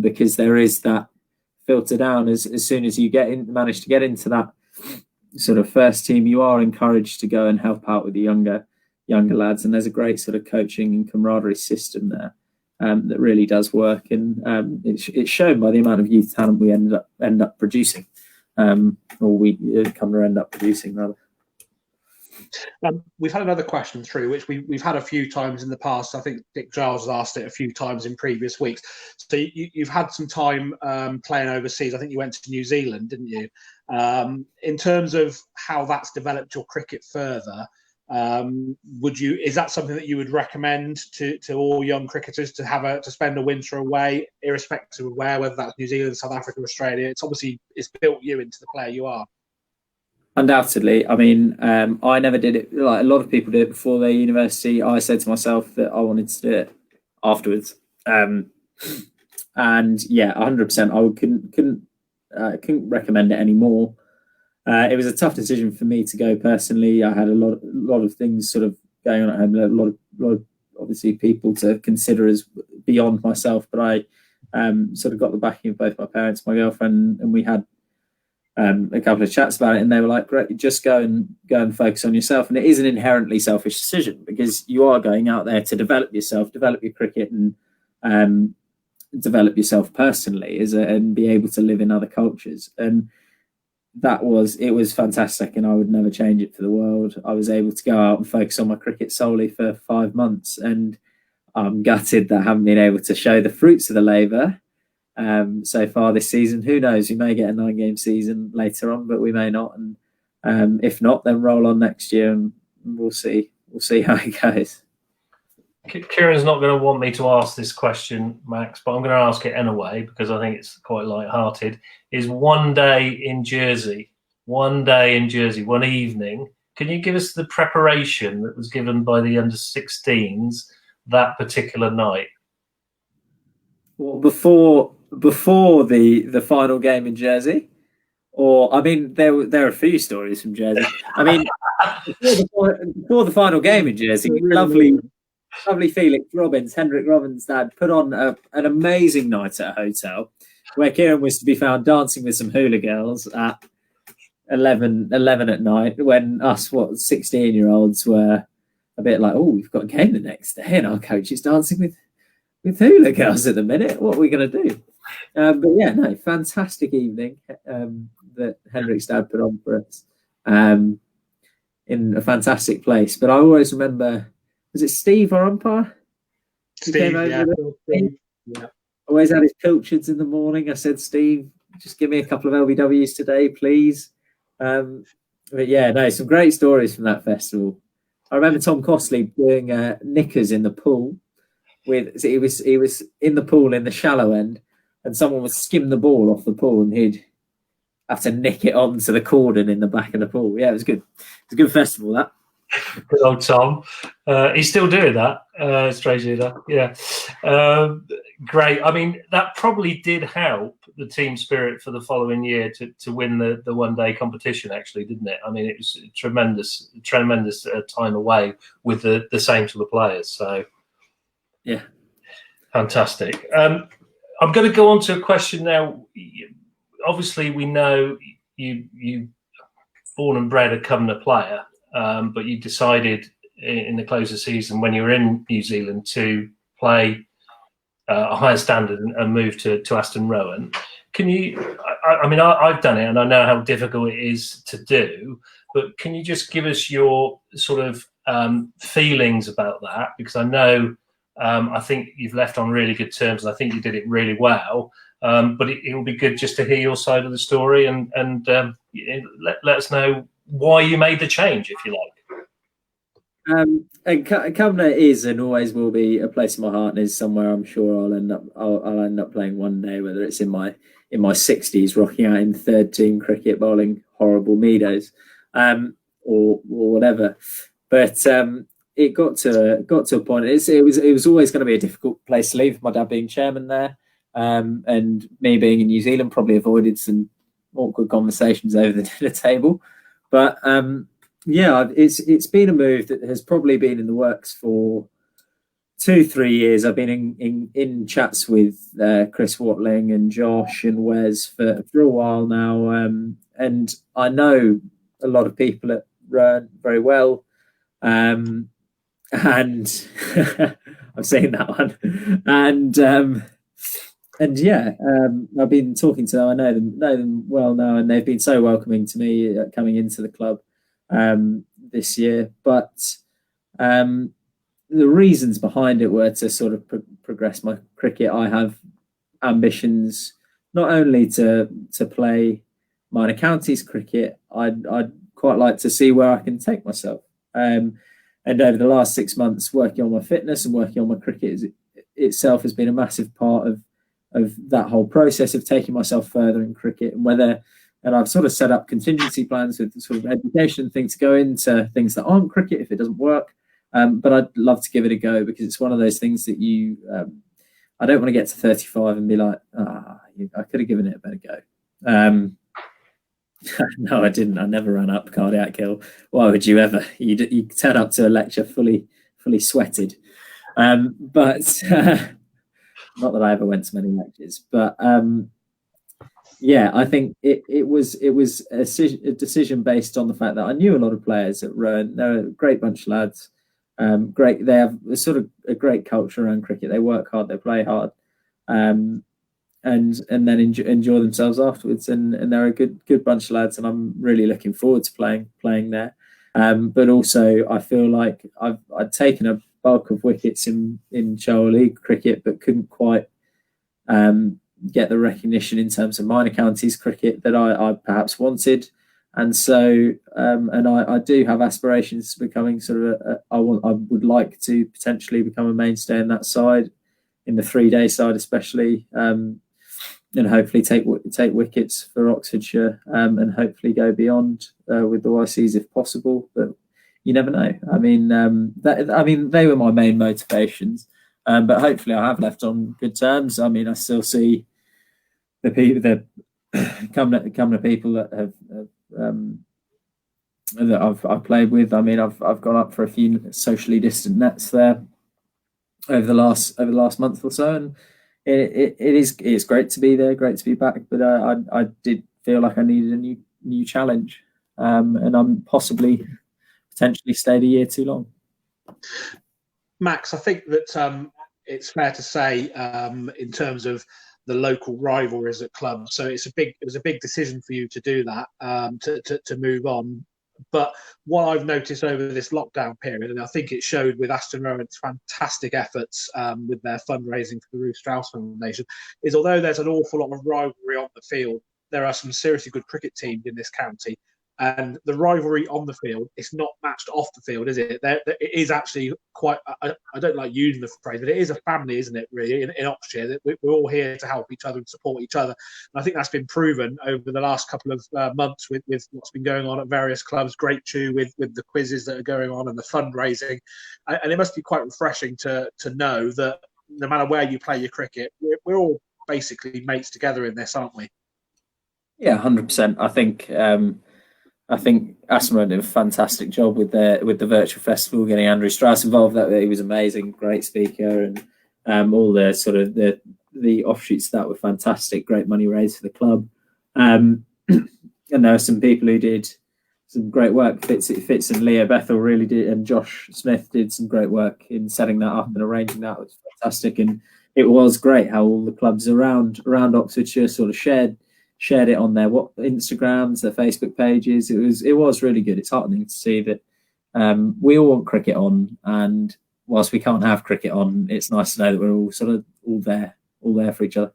because there is that filter down as soon as you manage to get into that sort of first team, you are encouraged to go and help out with the younger lads, and there's a great sort of coaching and camaraderie system there that really does work, and it's shown by the amount of youth talent we end up producing, or we Cumnor end up producing rather. We've had another question through, which we've had a few times in the past. I think Dick Giles has asked it a few times in previous weeks. So you've had some time playing overseas. I think you went to New Zealand, didn't you? In terms of how that's developed your cricket further, is that something that you would recommend to all young cricketers to spend a winter away, irrespective of whether that's New Zealand, South Africa, Australia? It's built you into the player you are. Undoubtedly. I mean, I never did it. Like a lot of people did it before their university. I said to myself that I wanted to do it afterwards. And yeah, 100%. I couldn't recommend it anymore. It was a tough decision for me to go personally. I had a lot of things sort of going on at home. A lot of obviously people to consider as beyond myself. But I sort of got the backing of both my parents, my girlfriend, and we had a couple of chats about it, and they were like, "Great, just go and focus on yourself." And it is an inherently selfish decision because you are going out there to develop yourself, develop your cricket, and develop yourself personally and be able to live in other cultures. And it was fantastic, and I would never change it for the world. I was able to go out and focus on my cricket solely for 5 months, and I'm gutted that I haven't been able to show the fruits of the labour so far this season. Who knows? We may get a 9-game season later on, but we may not. And if not, then roll on next year, and we'll see. We'll see how it goes. Kieran's not going to want me to ask this question, Max, but I'm going to ask it anyway because I think it's quite light-hearted. Is one day in Jersey, one evening, can you give us the preparation that was given by the under-16s that particular night? Well, before the final game in Jersey, or I mean, there are a few stories from Jersey. I mean, before the final game in Jersey, lovely Felix Robbins, Hendrik Robbins' dad, put on an amazing night at a hotel where Kieren was to be found dancing with some hula girls at 11 at night when us 16-year-olds were a bit like, oh, we've got a game the next day and our coach is dancing with hula girls at the minute. What are we going to do? But yeah, no, fantastic evening that Hendrik's dad put on for us in a fantastic place. But I always remember, was it Steve, our umpire? Steve, yeah. Always had his pilchards in the morning. I said, Steve, just give me a couple of LBWs today, please. But yeah, no, some great stories from that festival. I remember Tom Costley doing knickers in the pool. He was in the pool in the shallow end, and someone would skim the ball off the pool, and he'd have to nick it onto the cordon in the back of the pool. Yeah, it was good. It's a good festival, that. Good old Tom. He's still doing that, strangely enough. Yeah. Great. I mean, that probably did help the team spirit for the following year to win the one-day competition, actually, didn't it? I mean, it was a tremendous time away with the same sort of players. So, yeah. Fantastic. I'm going to go on to a question now. Obviously, we know you born and bred a Cumnor player. But you decided in the close of the season when you were in New Zealand to play a higher standard and move to Aston Rowan. Can you? I mean, I've done it and I know how difficult it is to do. But can you just give us your sort of feelings about that? Because I know I think you've left on really good terms, and I think you did it really well. But it will be good just to hear your side of the story and let us know why you made the change, if you like. And Cumnor is and always will be a place in my heart, and is somewhere I'm sure I'll end up playing one day, whether it's in my 60s, rocking out in third team cricket, bowling horrible Meadows, or whatever. But it got to a point. It was always going to be a difficult place to leave. My dad being chairman there, and me being in New Zealand, probably avoided some awkward conversations over the dinner table. But yeah, it's been a move that has probably been in the works for 2-3 years. I've been in chats with Chris Watling and Josh and Wes for a while now, and I know a lot of people at Rowan very well, and I've seen that one, and yeah, I've been talking to them. I know them well now, and they've been so welcoming to me coming into the club this year, but the reasons behind it were to sort of progress my cricket. I have ambitions not only to play minor counties cricket. I'd quite like to see where I can take myself. And over the last 6 months, working on my fitness and working on my cricket itself has been a massive part of that whole process of taking myself further in cricket. And I've sort of set up contingency plans with sort of education things to go into things that aren't cricket if it doesn't work. But I'd love to give it a go, because it's one of those things that I don't want to get to 35 and be like, I could have given it a better go. No, I didn't. I never ran up cardiac hill. Why would you ever? You turn up to a lecture fully sweated. But not that I ever went to many lectures. But yeah, I think it was a decision based on the fact that I knew a lot of players at Rowan. They're a great bunch of lads. Great. They have a sort of a great culture around cricket. They work hard. They play hard. And then enjoy themselves afterwards, and they're a good bunch of lads, and I'm really looking forward to playing there. But also, I feel like I'd taken a bulk of wickets in Charter League cricket, but couldn't quite get the recognition in terms of minor counties cricket that I perhaps wanted. And so, and I do have aspirations to becoming sort of I would like to potentially become a mainstay in that side, in the 3-day side especially. And hopefully take wickets for Oxfordshire, and hopefully go beyond with the YCs if possible. But you never know. I mean, they were my main motivations. But hopefully, I have left on good terms. I mean, I still see the people, the couple of people that have that I've played with. I mean, I've gone up for a few socially distant nets there over the last month or so, and it's great to be there, great to be back. But I did feel like I needed a new challenge, and I'm potentially stayed a year too long. Max, I think that it's fair to say, in terms of the local rivalries at clubs, so it was a big decision for you to do that, to move on. But what I've noticed over this lockdown period, and I think it showed with Aston Rowan's fantastic efforts with their fundraising for the Ruth Strauss Foundation, is although there's an awful lot of rivalry on the field, there are some seriously good cricket teams in this county. And the rivalry on the field, it's not matched off the field, is it? It is actually quite, I don't like using the phrase, but it is a family, isn't it, really, in Oxfordshire, that we're all here to help each other and support each other. And I think that's been proven over the last couple of months with what's been going on at various clubs, Great Chew, with the quizzes that are going on and the fundraising. And it must be quite refreshing to know that no matter where you play your cricket, we're all basically mates together in this, aren't we? Yeah, 100%. I think Aston Rowan did a fantastic job with the virtual festival, getting Andrew Strauss involved. That he was amazing, great speaker, and all the sort of the offshoots that were fantastic. Great money raised for the club, and there were some people who did some great work. Fitz and Leo Bethel really did, and Josh Smith did some great work in setting that up and arranging that. It was fantastic, and it was great how all the clubs around Oxfordshire sort of shared it on their Instagrams, their Facebook pages. It was really good. It's heartening to see that we all want cricket on, and whilst we can't have cricket on, it's nice to know that we're all sort of all there for each other.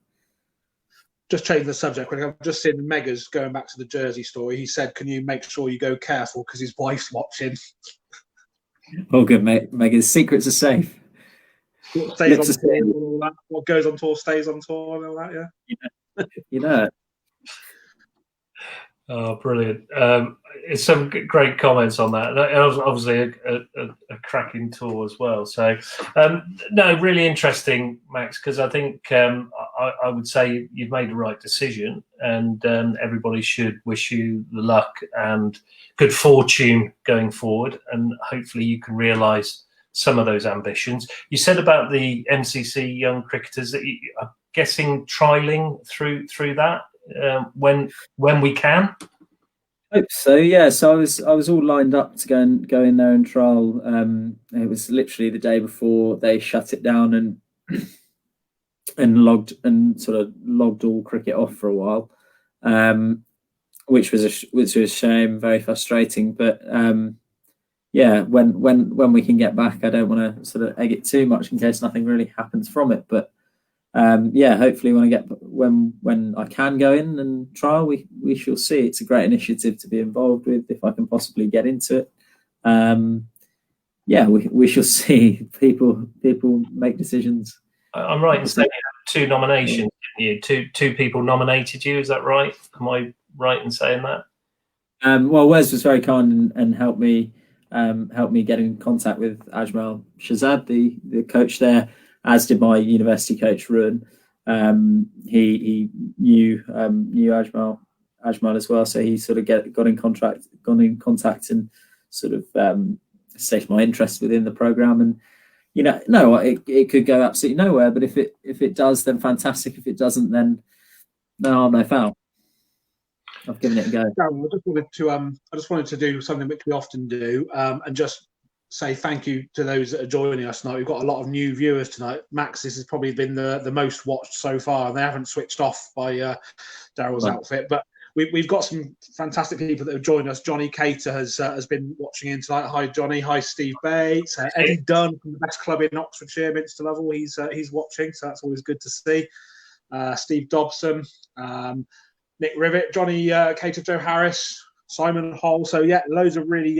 Just changing the subject quickly. I've just seen Megas going back to the Jersey story. He said, "Can you make sure you go careful because his wife's watching?" All good, mate. Megas, secrets are safe. What stays on tour and all that. What goes on tour stays on tour and all that. Yeah. You know. Oh, brilliant. It's some great comments on that. It was obviously a cracking tour as well. So, no, really interesting, Max, because I think I would say you've made the right decision, and everybody should wish you the luck and good fortune going forward, and hopefully you can realise some of those ambitions. You said about the MCC young cricketers that I'm guessing trialling through that. When we can. Hope so. Yeah. So I was all lined up to go in there and trial. It was literally the day before they shut it down and logged all cricket off for a while, which was a shame, very frustrating. But yeah, when we can get back, I don't want to sort of egg it too much in case nothing really happens from it. But yeah, hopefully when I can go in and trial, we shall see. It's a great initiative to be involved with if I can possibly get into it. Yeah, we shall see. People make decisions. I'm right in saying you have 2 nominations, didn't you? Two people nominated you, is that right? Am I right in saying that? Well, Wes was very kind and helped me get in contact with Ajmal Shahzad, the coach there, as did my university coach Ruan. He knew Ajmal as well, so he sort of got in contact and sort of stated my interest within the program. And no, it could go absolutely nowhere, but if it does, then fantastic. If it doesn't, then no harm, no foul. I've given it a go. Darryl, I just wanted to do something which we often do, and just say thank you to those that are joining us tonight. We've got a lot of new viewers tonight. Max, this has probably been the most watched so far, and they haven't switched off by Darryl's outfit. But we've got some fantastic people that have joined us. Johnny Cater has been watching in tonight. Hi, Johnny. Hi, Steve Bates. Eddie Dunn from the best club in Oxfordshire, Minster Level. He's watching, so that's always good to see. Steve Dobson. Nick Rivet, Johnny Cater, Joe Harris, Simon Hall. So yeah, loads of really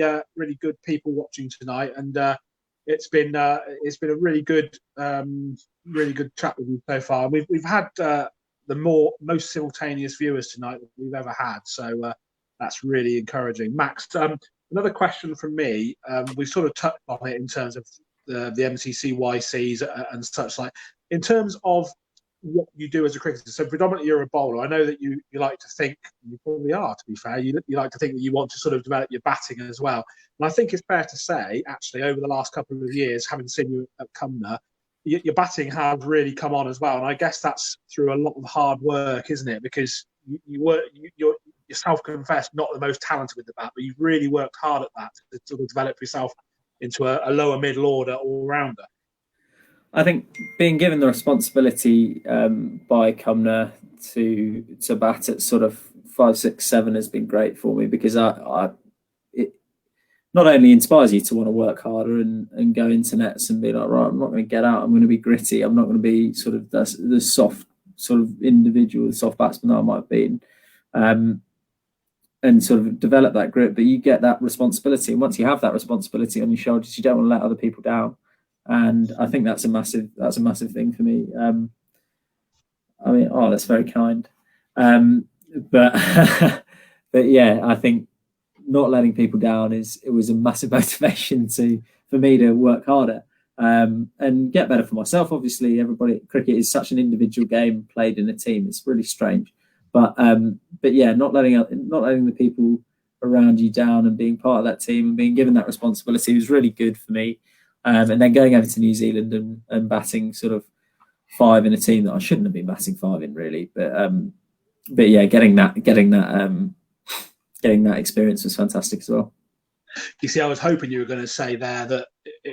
good people watching tonight, and it's been a really good chat with you so far. We've had the most simultaneous viewers tonight that we've ever had, so that's really encouraging. Max, another question from me. We sort of touched on it in terms of the MCCYCs and such like. In terms of what you do as a cricketer, so predominantly you're a bowler. I know that you like to think, you probably are, to be fair, you like to think that you want to sort of develop your batting as well. And I think it's fair to say, actually, over the last couple of years, having seen you at Cumnor, your batting has really come on as well. And I guess that's through a lot of hard work, isn't it? Because you're self-confessed not the most talented with the bat, but you've really worked hard at that to sort of develop yourself into a lower middle order all-rounder. I think being given the responsibility by Cumnor to bat at sort of 5, 6, 7 has been great for me, because it not only inspires you to want to work harder and go into nets and be like, right, I'm not going to get out, I'm going to be gritty, I'm not going to be sort of the soft sort of individual, the soft batsman that I might have been, and sort of develop that grit. But you get that responsibility, and once you have that responsibility on your shoulders, you don't want to let other people down. And I think that's a massive thing for me. I mean, that's very kind. But yeah, I think not letting people down it was a massive motivation for me to work harder and get better for myself. Obviously, cricket is such an individual game played in a team. It's really strange. But yeah, not letting the people around you down and being part of that team and being given that responsibility was really good for me. And then going over to New Zealand and batting sort of 5 in a team that I shouldn't have been batting 5 in, really. But yeah, getting that experience was fantastic as well. You see, I was hoping you were going to say there that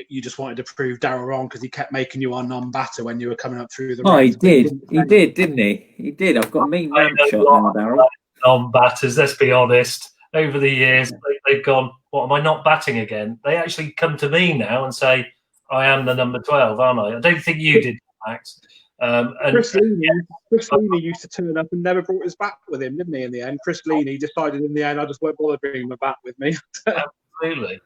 you just wanted to prove Darryl wrong because he kept making you our non-batter when you were coming up through the ranks. He did, didn't he? He did. I've got a mean ramp shot now, Darryl. Non-batters, let's be honest. Over the years, they've gone, what, am I not batting again? They actually come to me now and say, I am the number 12, aren't I? I don't think you did, Max. Chris Leaney used to turn up and never brought his bat with him, didn't he, in the end? Chris Leaney decided in the end, I just won't bother bringing my bat with me. Absolutely.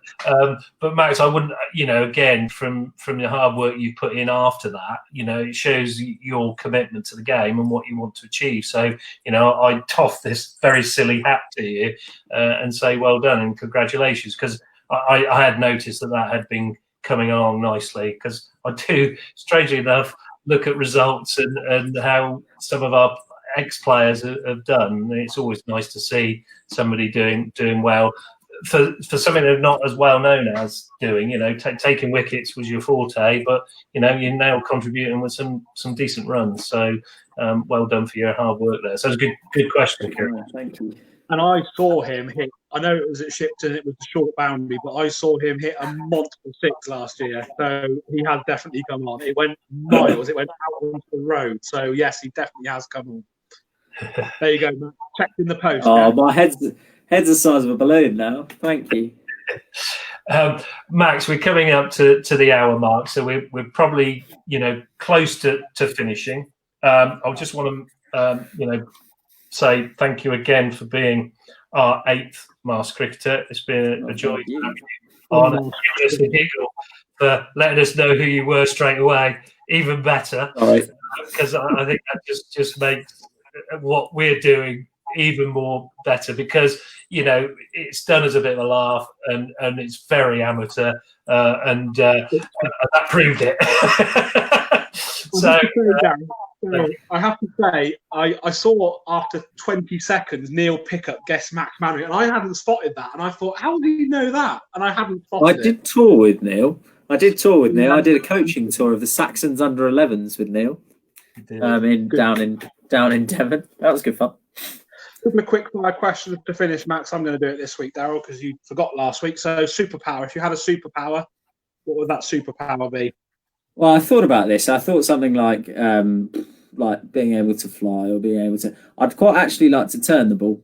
But Max, I wouldn't, again, from the hard work you put in after that, it shows your commitment to the game and what you want to achieve. So, I toss this very silly hat to you and say well done and congratulations, because I had noticed that had been coming along nicely, because I do, strangely enough, look at results and how some of our ex-players have done. It's always nice to see somebody doing well. For something they're not as well known as doing, taking wickets was your forte, but you're now contributing with some decent runs. So well done for your hard work there. So it's a good question, Kieren. Thank you. And I saw him hit. I know it was at Shipton, it was a short boundary, but I saw him hit a monster 6 last year. So he has definitely come on. It went miles. It went out onto the road. So yes, he definitely has come on. There you go, Matt. Checked in the post. Oh, my head's the size of a balloon now. Thank you. Max, we're coming up to the hour mark, so we're probably close to finishing. I just want to say thank you again for being our 8th masked cricketer. It's been a joy to have you on, and giving us the giggle for letting us know who you were straight away. Even better, because I think that just makes what we're doing even more better, because it's done as a bit of a laugh, and it's very amateur, and that proved it. So I have to say, I saw after 20 seconds Neil Pickup guess Max Manning, and I hadn't spotted that, and I thought, how do you know that? And I hadn't spotted it. I did tour with Neil. I did a coaching tour of the Saxons under 11s with Neil. Down in Devon. That was good fun. A couple of quick fire questions to finish, Max. I'm going to do it this week, Darryl, because you forgot last week. So, superpower. If you had a superpower, what would that superpower be? Well, I thought about this. I thought something like being able to fly, or being able to. I'd quite actually like to turn the ball.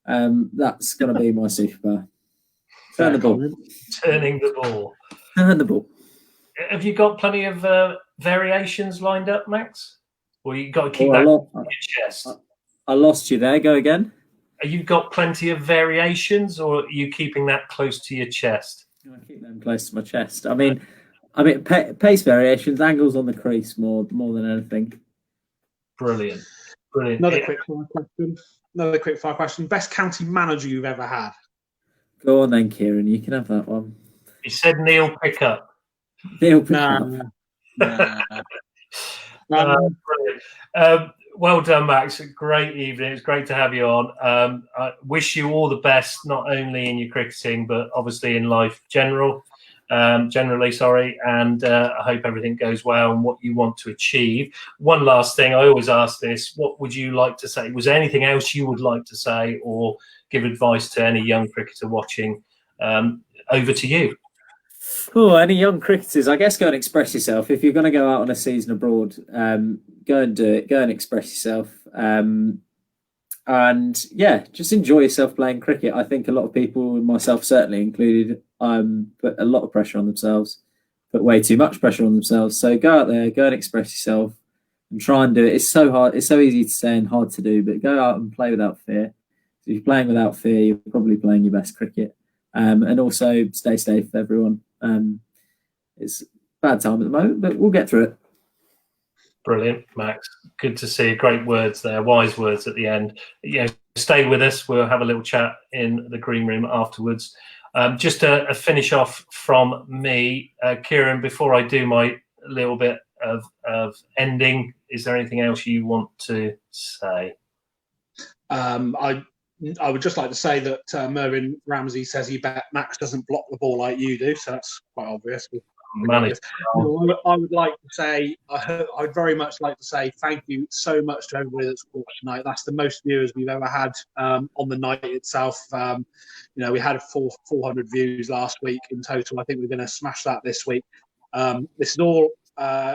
That's going to be my superpower. Turn the ball. Turning the ball. Turn the ball. Have you got plenty of variations lined up, Max? Or you got to keep that in your chest? I lost you there. Go again. Have you got plenty of variations, or are you keeping that close to your chest? I keep them close to my chest. I mean, pace variations, angles on the crease more than anything. Brilliant. Another quick fire question. Best county manager you've ever had? Go on then, Kieren. You can have that one. He said Neil Pickup. Neil Pickup. Brilliant. Well done, Max. Great evening. It's great to have you on. I wish you all the best, not only in your cricketing, but obviously in life generally. And I hope everything goes well and what you want to achieve. One last thing, I always ask this: what would you like to say? Was there anything else you would like to say, or give advice to any young cricketer watching? Over to you. Oh, any young cricketers, I guess go and express yourself. If you're going to go out on a season abroad, go and do it. Go and express yourself. And yeah, just enjoy yourself playing cricket. I think a lot of people, myself certainly included, put a lot of pressure on themselves, put way too much pressure on themselves. So go out there, go and express yourself and try and do it. It's so hard. It's so easy to say and hard to do, but go out and play without fear. If you're playing without fear, you're probably playing your best cricket. And also stay safe, everyone. It's a bad time at the moment, but we'll get through it. Brilliant, Max. Good to see. Great words there. Wise words at the end. Stay with us. We'll have a little chat in the green room afterwards. Just a finish off from me, Kieren. Before I do my little bit of ending, is there anything else you want to say? I would just like to say that Mervyn Ramsey says he bet Max doesn't block the ball like you do, so that's quite obvious. I would like to say, I'd very much like to say thank you so much to everybody that's watched tonight. That's the most viewers we've ever had on the night itself. We had 400 views last week in total. I think we're going to smash that this week. This is all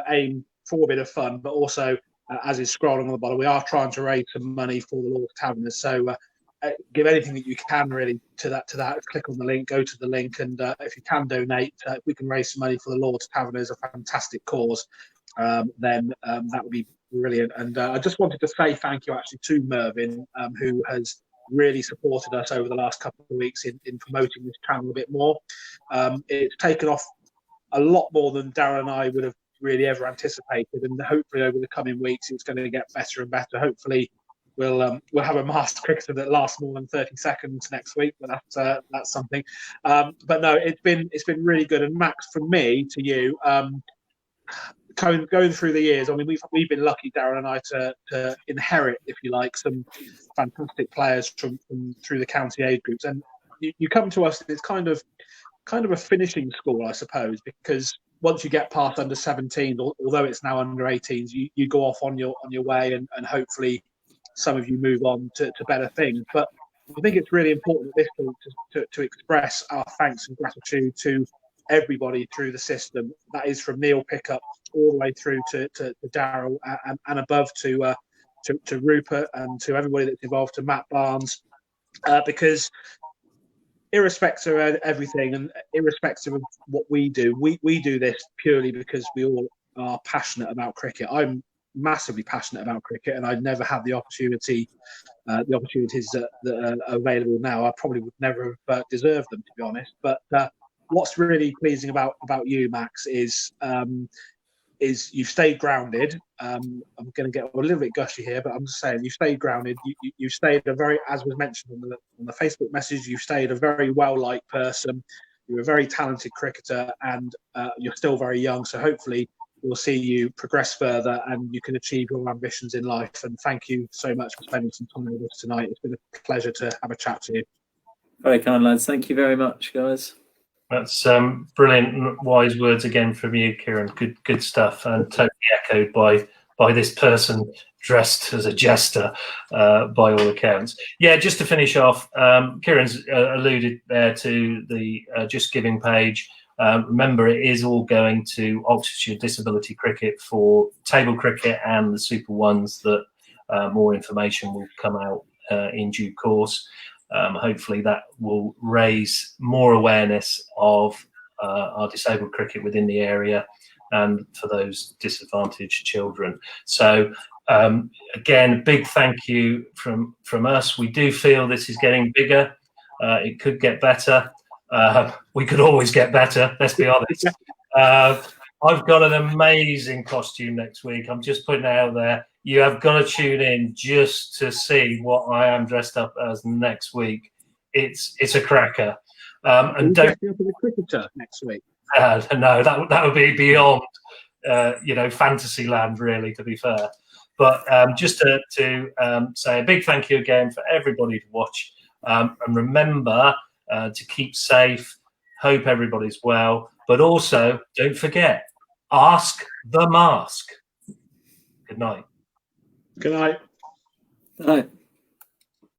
aimed for a bit of fun, but also, as is scrolling on the bottom, we are trying to raise some money for the Lord Taverners. So give anything that you can really to that. Click on the link, go to the link, and if you can donate, if we can raise some money for the Lord's Taverners, a fantastic cause, then that would be brilliant. And I just wanted to say thank you actually to Mervyn, who has really supported us over the last couple of weeks in promoting this channel a bit more. It's taken off a lot more than Darryl and I would have really ever anticipated, and hopefully over the coming weeks it's going to get better and better. Hopefully we'll have a masked cricketer that lasts more than 30 seconds next week, but that's something. But no, it's been really good. And Max, from me to you, going through the years, I mean, we've been lucky, Darryl and I, to inherit, if you like, some fantastic players from through the county age groups. And you come to us, and it's kind of a finishing school, I suppose, because once you get past under 17s, although it's now under 18s, you go off on your way, and hopefully some of you move on to better things. But I think it's really important at this point to express our thanks and gratitude to everybody through the system. That is from Neil Pickup all the way through to Darryl, and above to Rupert, and to everybody that's involved, to Matt Barnes, because irrespective of everything and irrespective of what we do, we do this purely because we all are passionate about cricket. I'm massively passionate about cricket, and I'd never had the opportunities that are available now. I probably would never have deserved them, to be honest. But what's really pleasing about you, Max, is you've stayed grounded. I'm going to get a little bit gushy here, but I'm just saying you've stayed grounded. You stayed a very, as was mentioned on the Facebook message, you stayed a very well-liked person. You're a very talented cricketer, and you're still very young. So hopefully we'll see you progress further and you can achieve your ambitions in life. And thank you so much for spending some time with us tonight. It's been a pleasure to have a chat to you. Very kind, lads. Thank you very much, guys. That's brilliant, wise words again from you, Kieren. Good stuff, and totally echoed by this person dressed as a jester, by all accounts. Yeah, just to finish off, Kieren's alluded there to the Just Giving page. Remember, it is all going to Oxfordshire Disability Cricket for table cricket and the Super Ones. That more information will come out in due course. Hopefully that will raise more awareness of our disabled cricket within the area and for those disadvantaged children. So again, big thank you from us. We do feel this is getting bigger. It could get better. We could always get better, let's be honest. I've got an amazing costume next week. I'm just putting it out there. You have got to tune in just to see what I am dressed up as next week. It's a cracker. And don't be up with a cricketer next week. No, that would be beyond fantasy land, really, to be fair. But just to say a big thank you again for everybody to watch, and remember to keep safe. Hope everybody's well, but also don't forget, ask the mask. Good night. Good night. Good night.